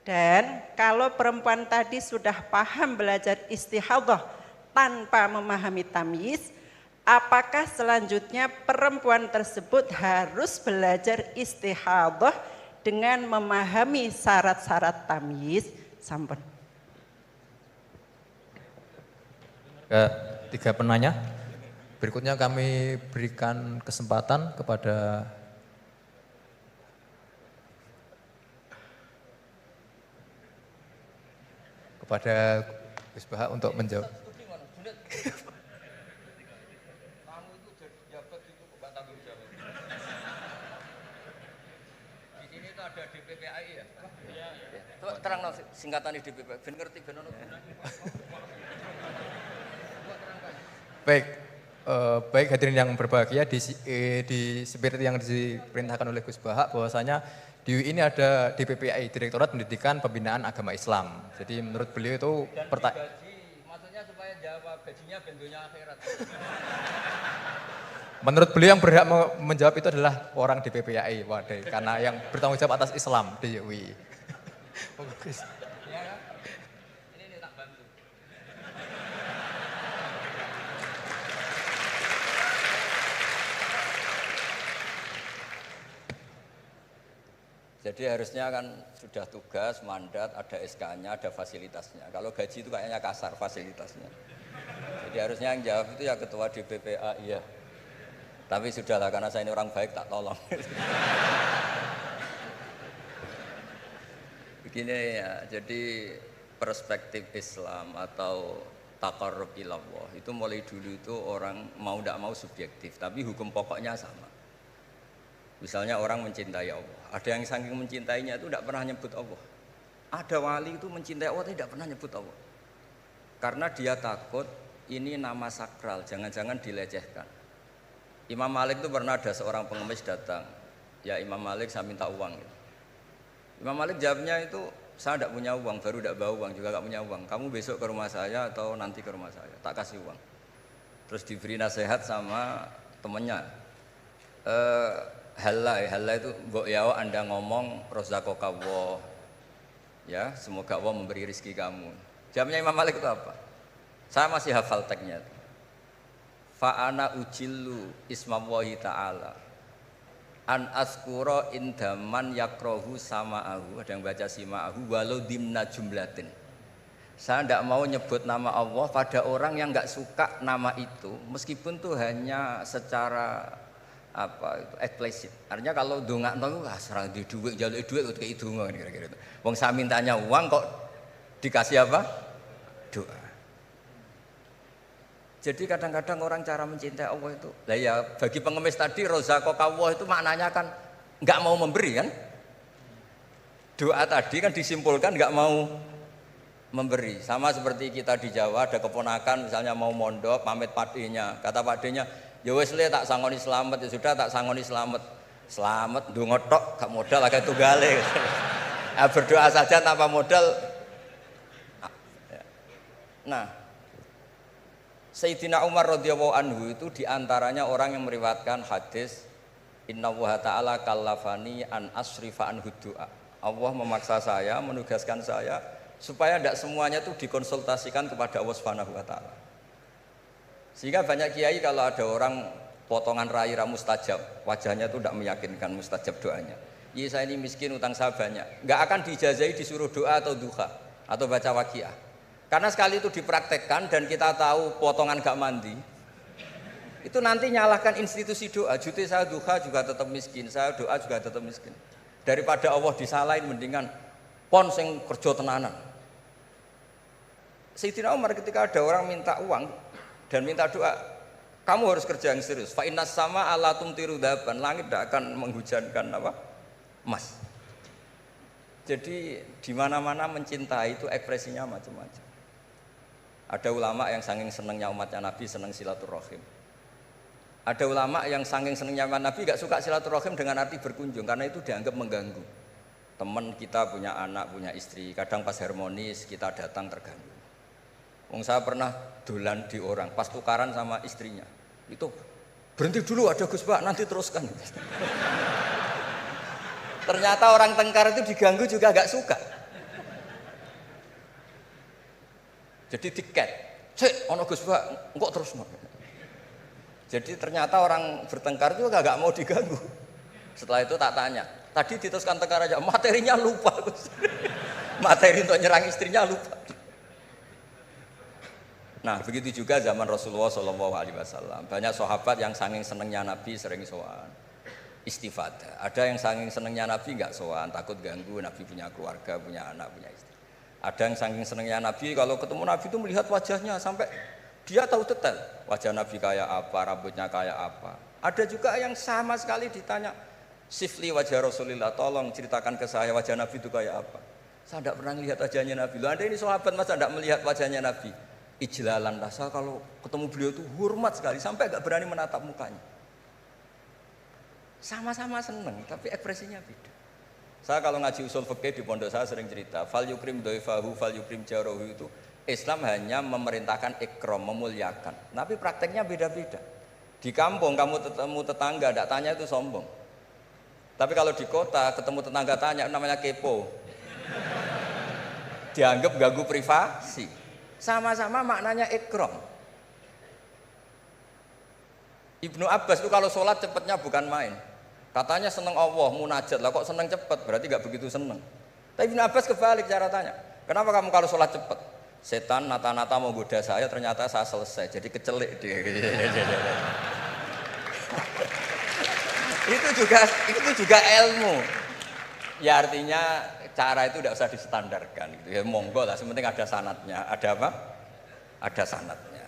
Dan kalau perempuan tadi sudah paham belajar istihadhah tanpa memahami tamyiz, apakah selanjutnya perempuan tersebut harus belajar istihadhah dengan memahami syarat-syarat tamyiz? Sampun. Tiga penanya. Berikutnya kami berikan kesempatan kepada Gus Baha untuk menjawab. Di sini tuh ada DPPAI ya? Iya. Terang singkatan di DPPAI, ben ngerti ben ono. Baik hadirin yang berbahagia, di spirit yang diperintahkan oleh Gus Baha bahwasanya di UI ini ada DPPAI, Direktorat Pendidikan Pembinaan Agama Islam. Jadi menurut beliau itu maksudnya supaya jawab gajinya bendonya akhirat. Menurut beliau yang berhak menjawab itu adalah orang DPPAI, waduh, karena yang bertanggung jawab atas Islam di UI. Ini tak bantu. Jadi harusnya kan sudah tugas, mandat, ada SK-nya, ada fasilitasnya. Kalau gaji itu kayaknya kasar fasilitasnya. Jadi harusnya yang jawab itu ya ketua DPPA, iya. Tapi sudahlah karena saya ini orang baik tak tolong. Begini ya, jadi perspektif Islam atau taqarrub ilallah itu mulai dulu itu orang mau tidak mau subjektif, tapi hukum pokoknya sama. Misalnya orang mencintai Allah, ada yang saking mencintainya itu tidak pernah nyebut Allah. Ada wali itu mencintai Allah tidak pernah nyebut Allah. Karena dia takut ini nama sakral, jangan-jangan dilecehkan. Imam Malik itu pernah ada seorang pengemis datang, ya Imam Malik saya minta uang. Imam Malik jawabnya itu, saya tidak punya uang, baru tidak bawa uang, juga tidak punya uang. Kamu besok ke rumah saya atau nanti ke rumah saya, tak kasih uang. Terus diberi nasihat sama temannya. Halal itu mbok yawa Anda ngomong rozakokallah, ya semoga Allah memberi rezeki kamu. Jawabnya Imam Malik itu apa? Saya masih hafal teksnya. Fa'ana ujillu ismallahi ta'ala an askuro indaman yakrohu sama'ahu. Ada yang baca sima'ahu walau dimna jumlatin. Saya tidak mau nyebut nama Allah pada orang yang nggak suka nama itu, meskipun tuh hanya secara eksplisit. Artinya kalau dongak itu serang di duit, jaluk duit kayak itu kira-kira itu. Wong saya mintanya uang kok dikasih apa? Doa. Jadi kadang-kadang orang cara mencintai Allah itu, lah ya bagi pengemis tadi rozaqallah itu maknanya kan nggak mau memberi kan? Doa tadi kan disimpulkan nggak mau memberi. Sama seperti kita di Jawa ada keponakan misalnya mau mondok pamit padenya, kata padenya, ya wis le tak sangoni selamat, ya sudah tak sangoni selamat. Selamat ndonga tok gak modal agak tunggale. Ya, berdoa saja tanpa modal. Nah, Sayyidina Umar radhiyallahu anhu itu diantaranya orang yang meriwayatkan hadis Innallaha ta'ala kallafani an asrifa anhu du'a. Allah memaksa saya, menugaskan saya supaya tidak semuanya itu dikonsultasikan kepada Allah Subhanahu wa taala. Sehingga banyak kiai kalau ada orang potongan rai mustajab, wajahnya itu tidak meyakinkan mustajab doanya. Ya saya ini miskin, utang saya banyak. Enggak akan dijazahi disuruh doa atau duha atau baca waqiah. Karena sekali itu dipraktekkan dan kita tahu potongan gak mandi, itu nanti nyalahkan institusi doa. Jute saya duha juga tetap miskin, saya doa juga tetap miskin. Daripada Allah disalahin mendingan pon sing kerja tenanan. Sayyidina Umar ketika ada orang minta uang dan minta doa, kamu harus kerja yang serius. Fa innas sama ala tumtiru daban, langit tidak akan menghujankan apa? Emas. Jadi di mana-mana mencintai itu ekspresinya macam-macam. Ada ulama yang saking senangnya umatnya Nabi senang silaturahim. Ada ulama yang saking senangnya umat Nabi gak suka silaturahim dengan arti berkunjung karena itu dianggap mengganggu. Teman kita punya anak, punya istri, kadang pas harmonis kita datang terganggu. Wong saya pernah dolan di orang, pas tukaran sama istrinya, itu berhenti dulu ada Gus Pak, nanti teruskan. Ternyata orang tengkar itu diganggu juga gak suka. Jadi tiket, cek, ono Gus Pak, kok terus no. Jadi ternyata orang bertengkar juga gak mau diganggu. Setelah itu tak tanya, tadi diteruskan tengkar aja, materinya lupa Gus. Materi untuk nyerang istrinya lupa. Nah begitu juga zaman Rasulullah SAW. Banyak sahabat yang saking senengnya Nabi sering sowan istifadah. Ada yang saking senengnya Nabi nggak sowan, takut ganggu. Nabi punya keluarga, punya anak, punya istri. Ada yang saking senengnya Nabi, kalau ketemu Nabi itu melihat wajahnya sampai dia tahu detail wajah Nabi kayak apa, rambutnya kayak apa. Ada juga yang sama sekali ditanya, sifli wajah Rasulullah, tolong ceritakan ke saya wajah Nabi itu kayak apa. Saya tidak pernah melihat wajahnya Nabi. Loh, Anda ini sahabat masa tidak melihat wajahnya Nabi? Ijlalan rasa kalau ketemu beliau itu hormat sekali sampai gak berani menatap mukanya. Sama-sama seneng tapi ekspresinya beda. Saya kalau ngaji usul fikih di pondok saya sering cerita fal yukrim dhaifahu fal yukrim jarahu, itu Islam hanya memerintahkan ikram, memuliakan, tapi prakteknya beda-beda. Di kampung kamu ketemu tetangga tidak tanya itu sombong, tapi kalau di kota ketemu tetangga tanya namanya kepo, dianggap ganggu privasi. Sama-sama maknanya ikram. Ibnu Abbas itu kalau sholat cepatnya bukan main. Katanya seneng Allah, munajat lah, kok seneng cepat, berarti gak begitu seneng. Tapi Ibnu Abbas kebalik cara tanya, kenapa kamu kalau sholat cepat? Setan nata-nata mau goda saya, ternyata saya selesai, jadi kecelik dia. itu juga ilmu. Ya artinya cara itu tidak usah distandarkan gitu ya, monggo lah, sepenting ada sanadnya. Ada apa? Ada sanadnya.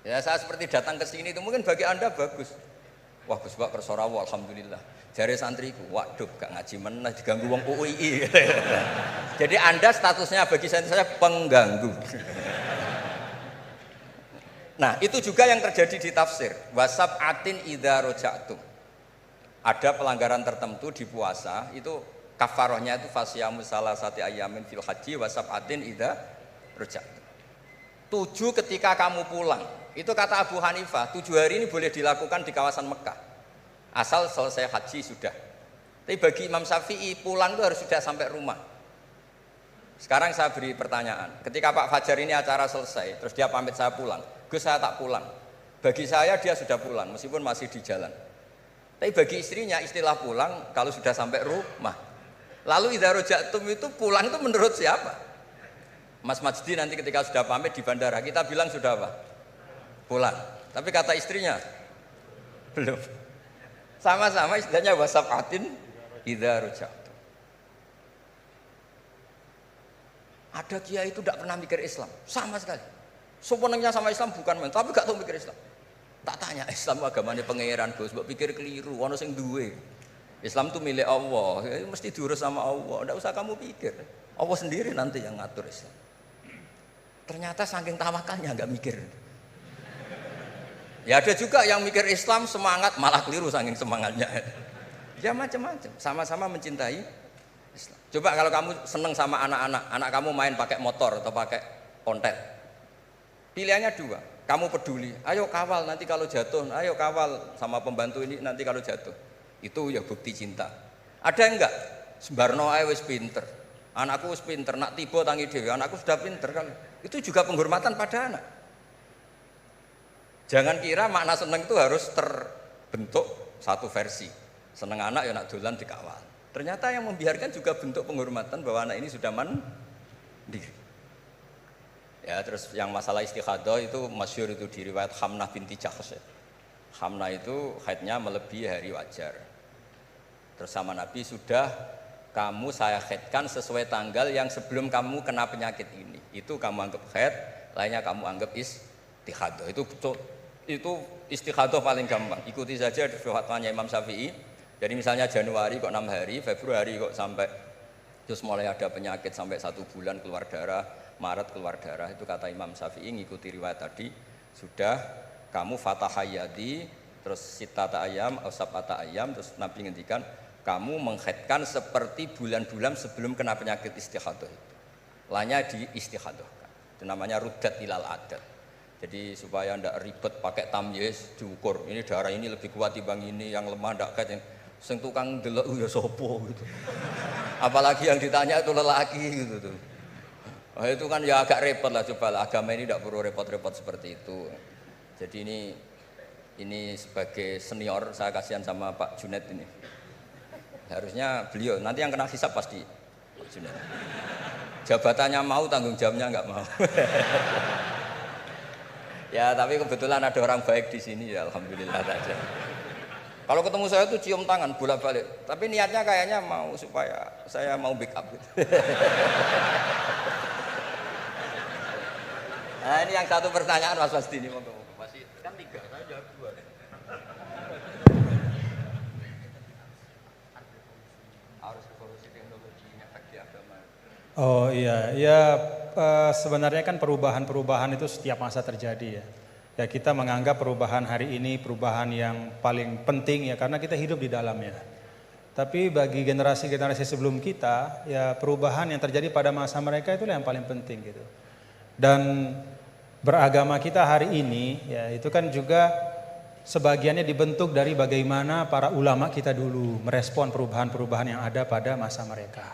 Ya saya seperti datang ke sini itu mungkin bagi Anda bagus. Wah Gus Pak kersorawo alhamdulillah. Jari santriku, waduh gak ngaji meneh diganggu wong UII. Jadi Anda statusnya bagi saya pengganggu. Nah, itu juga yang terjadi di tafsir. Wasab atin idza roja'tum. Ada pelanggaran tertentu di puasa, itu kafarohnya itu fasyamu salasati ayamin fil haji wasab atin idza roja'tum. 7 ketika kamu pulang. Itu kata Abu Hanifah, 7 hari ini boleh dilakukan di kawasan Mekah. Asal selesai haji sudah. Tapi bagi Imam Syafi'i pulang itu harus sudah sampai rumah. Sekarang saya beri pertanyaan. Ketika Pak Fajar ini acara selesai, terus dia pamit saya pulang. Gus, saya tak pulang. Bagi saya dia sudah pulang, meskipun masih di jalan. Tapi bagi istrinya, istilah pulang kalau sudah sampai rumah. Lalu idza rojatum itu pulang itu menurut siapa? Mas Majdi nanti ketika sudah pamit di bandara, kita bilang sudah apa? Pulang. Tapi kata istrinya, belum. Sama-sama istilahnya wasafatin idza rojatum. Ada kiai itu tidak pernah mikir Islam, sama sekali. Sebenarnya sama Islam bukan main, tapi gak tahu mikir Islam. Tak tanya, Islam agamanya pangeran, Gus, mbok pikir keliru, ono sing duwe. Islam itu milik Allah, ya, mesti diurus sama Allah, tidak usah kamu pikir. Allah sendiri nanti yang ngatur Islam. Ternyata saking tawakalnya nggak mikir. Ya ada juga yang mikir Islam semangat malah keliru saking semangatnya. Ya macam-macam, sama-sama mencintai Islam. Coba kalau kamu seneng sama anak-anak, anak kamu main pakai motor atau pakai ontel. Pilihannya dua, kamu peduli, ayo kawal nanti kalau jatuh, ayo kawal sama pembantu ini nanti kalau jatuh. Itu ya bukti cinta. Ada enggak? Sembarno ae wis pinter. Anakku wis pinter, nak tiba tangi dhewe, anakku sudah pinter kan. Itu juga penghormatan pada anak. Jangan kira makna seneng itu harus terbentuk satu versi. Seneng anak ya nak dolan dikawal. Ternyata yang membiarkan juga bentuk penghormatan bahwa anak ini sudah mandiri. Ya, terus yang masalah istikhadah itu masyhur itu di riwayat Hamnah binti Jahsh. Hamnah itu haidnya melebihi hari wajar. Terus sama Nabi, sudah kamu saya haidkan sesuai tanggal yang sebelum kamu kena penyakit ini. Itu kamu anggap haid, lainnya kamu anggap istikhadah. Itu istikhadah paling gampang. Ikuti saja fatwanya Imam Syafi'i. Jadi misalnya Januari kok 6 hari, Februari kok sampai terus mulai ada penyakit sampai 1 bulan keluar darah, Maret keluar darah, itu kata Imam Syafi'i ngikuti riwayat tadi, sudah kamu fatahayadi terus sitata ayam atau sabata ayam, terus Nabi ngendikan kamu menghaidkan seperti bulan-bulan sebelum kena penyakit istikhadah itu. Lainnya di istikhadah. Itu namanya rudat ilal adat. Jadi supaya ndak ribet pakai tamyiz diukur. Ini darah ini lebih kuat dibanding ini, yang lemah ndak kayak sing tukang delok ya sapa gitu. Apalagi yang ditanya itu lelaki gitu tuh. Oh, itu kan ya agak repot lah, coba lah, agama ini tidak perlu repot-repot seperti itu. Jadi ini sebagai senior saya kasihan sama Pak Junet ini. Harusnya beliau nanti yang kena hisab pasti Pak Junet. Jabatannya mau, tanggung jawabnya nggak mau. Ya tapi kebetulan ada orang baik di sini ya, alhamdulillah saja. Kalau ketemu saya tuh cium tangan bolak-balik, tapi niatnya kayaknya mau supaya saya mau backup gitu. Nah ini yang satu pertanyaan Mas Wasdi ini masih kan 3, saya jawab 2. Harus revolusi teknologi efek di agama. Oh iya, ya sebenarnya kan perubahan-perubahan itu setiap masa terjadi ya. Ya kita menganggap perubahan hari ini perubahan yang paling penting ya karena kita hidup di dalamnya. Tapi bagi generasi-generasi sebelum kita ya perubahan yang terjadi pada masa mereka itulah yang paling penting gitu. Dan beragama kita hari ini ya itu kan juga sebagiannya dibentuk dari bagaimana para ulama kita dulu merespon perubahan-perubahan yang ada pada masa mereka.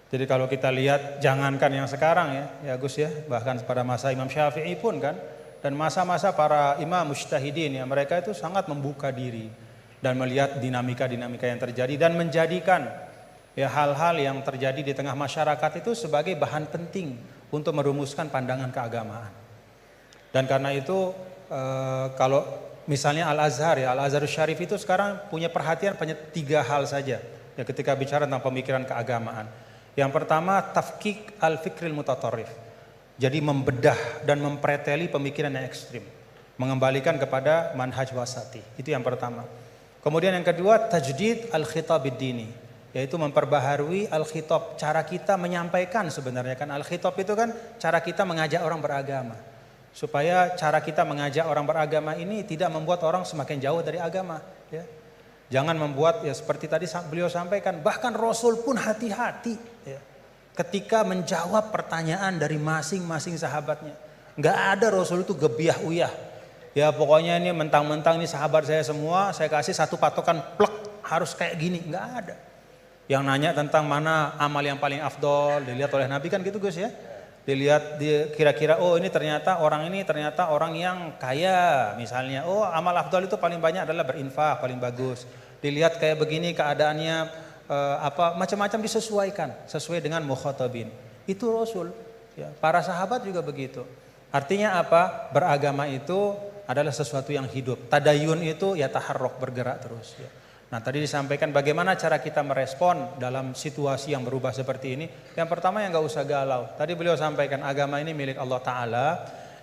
Jadi kalau kita lihat jangankan yang sekarang ya Gus ya, bahkan pada masa Imam Syafi'i pun kan, dan masa-masa para imam mujtahidin ya mereka itu sangat membuka diri dan melihat dinamika-dinamika yang terjadi dan menjadikan ya hal-hal yang terjadi di tengah masyarakat itu sebagai bahan penting untuk merumuskan pandangan keagamaan. Dan karena itu kalau misalnya Al-Azhar ya, Al-Azhar Syarif itu sekarang punya perhatian 3 hal saja ya ketika bicara tentang pemikiran keagamaan. Yang pertama tafkik al-fikril mutatarrif. Jadi membedah dan mempreteli pemikiran yang ekstrim, mengembalikan kepada manhaj wasati. Itu yang pertama. Kemudian yang kedua tajdid al-khitab ad-dini, yaitu memperbaharui al-khitab, cara kita menyampaikan sebenarnya kan al-khitab itu kan cara kita mengajak orang beragama. Supaya cara kita mengajak orang beragama ini tidak membuat orang semakin jauh dari agama, ya. Jangan membuat ya seperti tadi beliau sampaikan, bahkan Rasul pun hati-hati ya, ketika menjawab pertanyaan dari masing-masing sahabatnya. Enggak ada Rasul itu gebiah uyah. Ya pokoknya ini mentang-mentang ini sahabat saya semua, saya kasih satu patokan plek harus kayak gini, enggak ada. Yang nanya tentang mana amal yang paling afdol dilihat oleh Nabi kan gitu Gus ya. Dilihat kira-kira oh ini ternyata orang yang kaya misalnya. Oh amal afdol itu paling banyak adalah berinfak, paling bagus. Dilihat kayak begini keadaannya macam-macam disesuaikan sesuai dengan mukhatabin. Itu Rasul. Ya, para sahabat juga begitu. Artinya apa? Beragama itu adalah sesuatu yang hidup. Tadayun itu ya taharruk, bergerak terus. Ya. Nah tadi disampaikan bagaimana cara kita merespon dalam situasi yang berubah seperti ini. Yang pertama yang gak usah galau. Tadi beliau sampaikan agama ini milik Allah Ta'ala.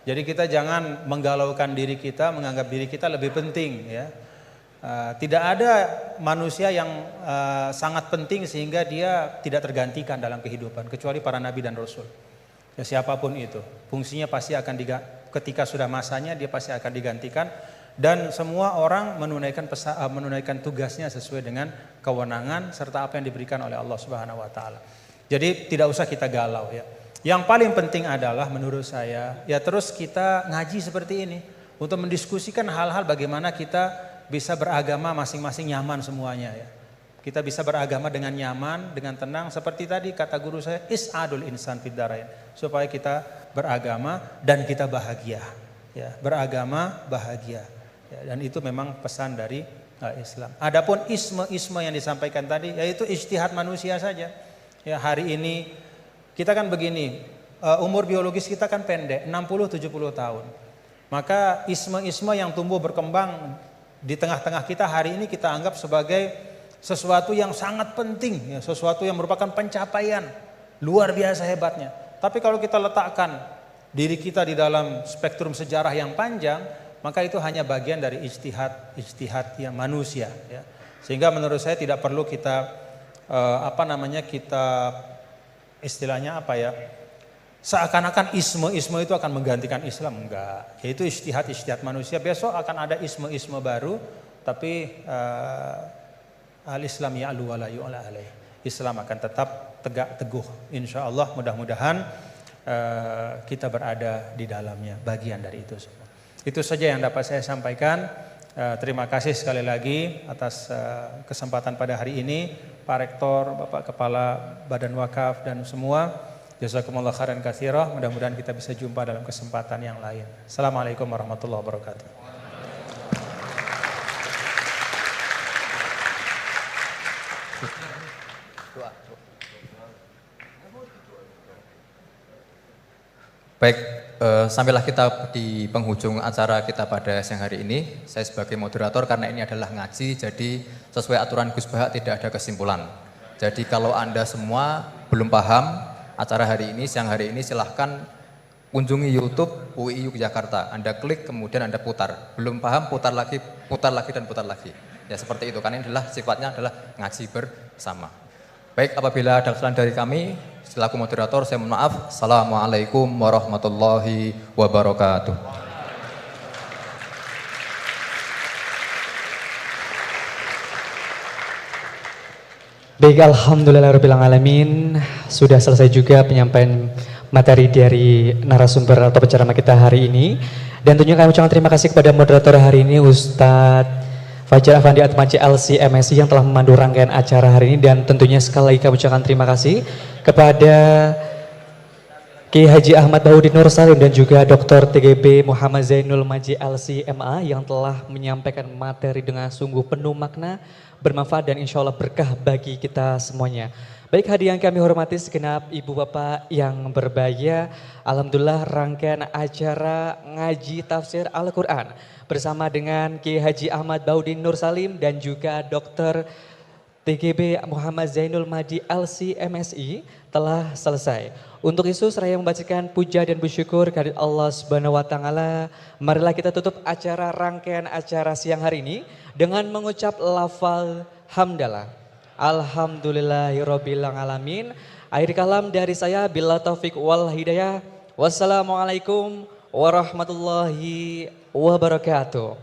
Jadi kita jangan menggalaukan diri kita, menganggap diri kita lebih penting. Ya. Tidak ada manusia yang sangat penting sehingga dia tidak tergantikan dalam kehidupan. Kecuali para nabi dan rasul. Ya, siapapun itu. Fungsinya pasti akan ketika sudah masanya dia pasti akan digantikan. Dan semua orang menunaikan tugasnya sesuai dengan kewenangan serta apa yang diberikan oleh Allah Subhanahu wa taala. Jadi tidak usah kita galau ya. Yang paling penting adalah menurut saya ya terus kita ngaji seperti ini untuk mendiskusikan hal-hal bagaimana kita bisa beragama masing-masing nyaman semuanya ya. Kita bisa beragama dengan nyaman, dengan tenang seperti tadi kata guru saya is'adul insan fid darain, supaya kita beragama dan kita bahagia. Ya, beragama bahagia. Ya, dan itu memang pesan dari Islam. Adapun isme yang disampaikan tadi yaitu ijtihad manusia saja. Ya, hari ini kita kan begini, umur biologis kita kan pendek, 60-70 tahun. Maka isme yang tumbuh berkembang di tengah-tengah kita hari ini kita anggap sebagai sesuatu yang sangat penting, ya, sesuatu yang merupakan pencapaian luar biasa hebatnya. Tapi kalau kita letakkan diri kita di dalam spektrum sejarah yang panjang, maka itu hanya bagian dari ijtihad yang manusia ya. Sehingga menurut saya tidak perlu kita kita istilahnya seakan-akan isme itu akan menggantikan Islam, enggak. Yaitu ijtihad manusia. Besok akan ada isme baru, tapi al-Islam ya'lu wa la yu'la alaih. Islam akan tetap tegak teguh. Insyaallah mudah-mudahan kita berada di dalamnya, bagian dari itu semua. Itu saja yang dapat saya sampaikan. Terima kasih sekali lagi atas kesempatan pada hari ini, Pak Rektor, Bapak Kepala Badan Wakaf dan semua. Jazakumullah khairan katsira. Mudah-mudahan kita bisa jumpa dalam kesempatan yang lain. Assalamualaikum warahmatullahi wabarakatuh. Baik, sampailah kita di penghujung acara kita pada siang hari ini. Saya sebagai moderator karena ini adalah ngaji, jadi sesuai aturan Gus Bahak tidak ada kesimpulan. Jadi kalau Anda semua belum paham acara hari ini, siang hari ini, silahkan kunjungi YouTube UI Yogyakarta. Anda klik kemudian Anda putar. Belum paham putar lagi dan putar lagi. Ya seperti itu, karena ini adalah sifatnya adalah ngaji bersama. Baik, apabila ada kesalahan dari kami selaku moderator, saya mohon maaf. Assalamualaikum warahmatullahi wabarakatuh. Baik, alhamdulillahirrahmanirrahim. Sudah selesai juga penyampaian materi dari narasumber atau penceramah kita hari ini. Dan tentunya kami ucapkan terima kasih kepada moderator hari ini, Ustadz Fajar Afandi Atmaji LC MSI yang telah memandu rangkaian acara hari ini. Dan tentunya sekali lagi kami ucapkan terima kasih kepada Kiai Haji Ahmad Baudin Nur Salim dan juga Dr. TGB Muhammad Zainul Maji LC-MA yang telah menyampaikan materi dengan sungguh penuh makna, bermanfaat dan insya Allah berkah bagi kita semuanya. Baik, hadirin yang kami hormati segenap ibu bapak yang berbahagia, alhamdulillah rangkaian acara ngaji tafsir Al-Quran bersama dengan Kiai Haji Ahmad Baudin Nur Salim dan juga Dr. TGB Muhammad Zainul Maji LC MSI telah selesai. Untuk itu saya membacakan puja dan bersyukur kehadirat Allah Subhanahu wa taala. Marilah kita tutup acara rangkaian acara siang hari ini dengan mengucap lafal hamdalah. Alhamdulillahirabbil alamin. Akhir kalam dari saya, bila taufik wal hidayah. Wassalamualaikum warahmatullahi wabarakatuh.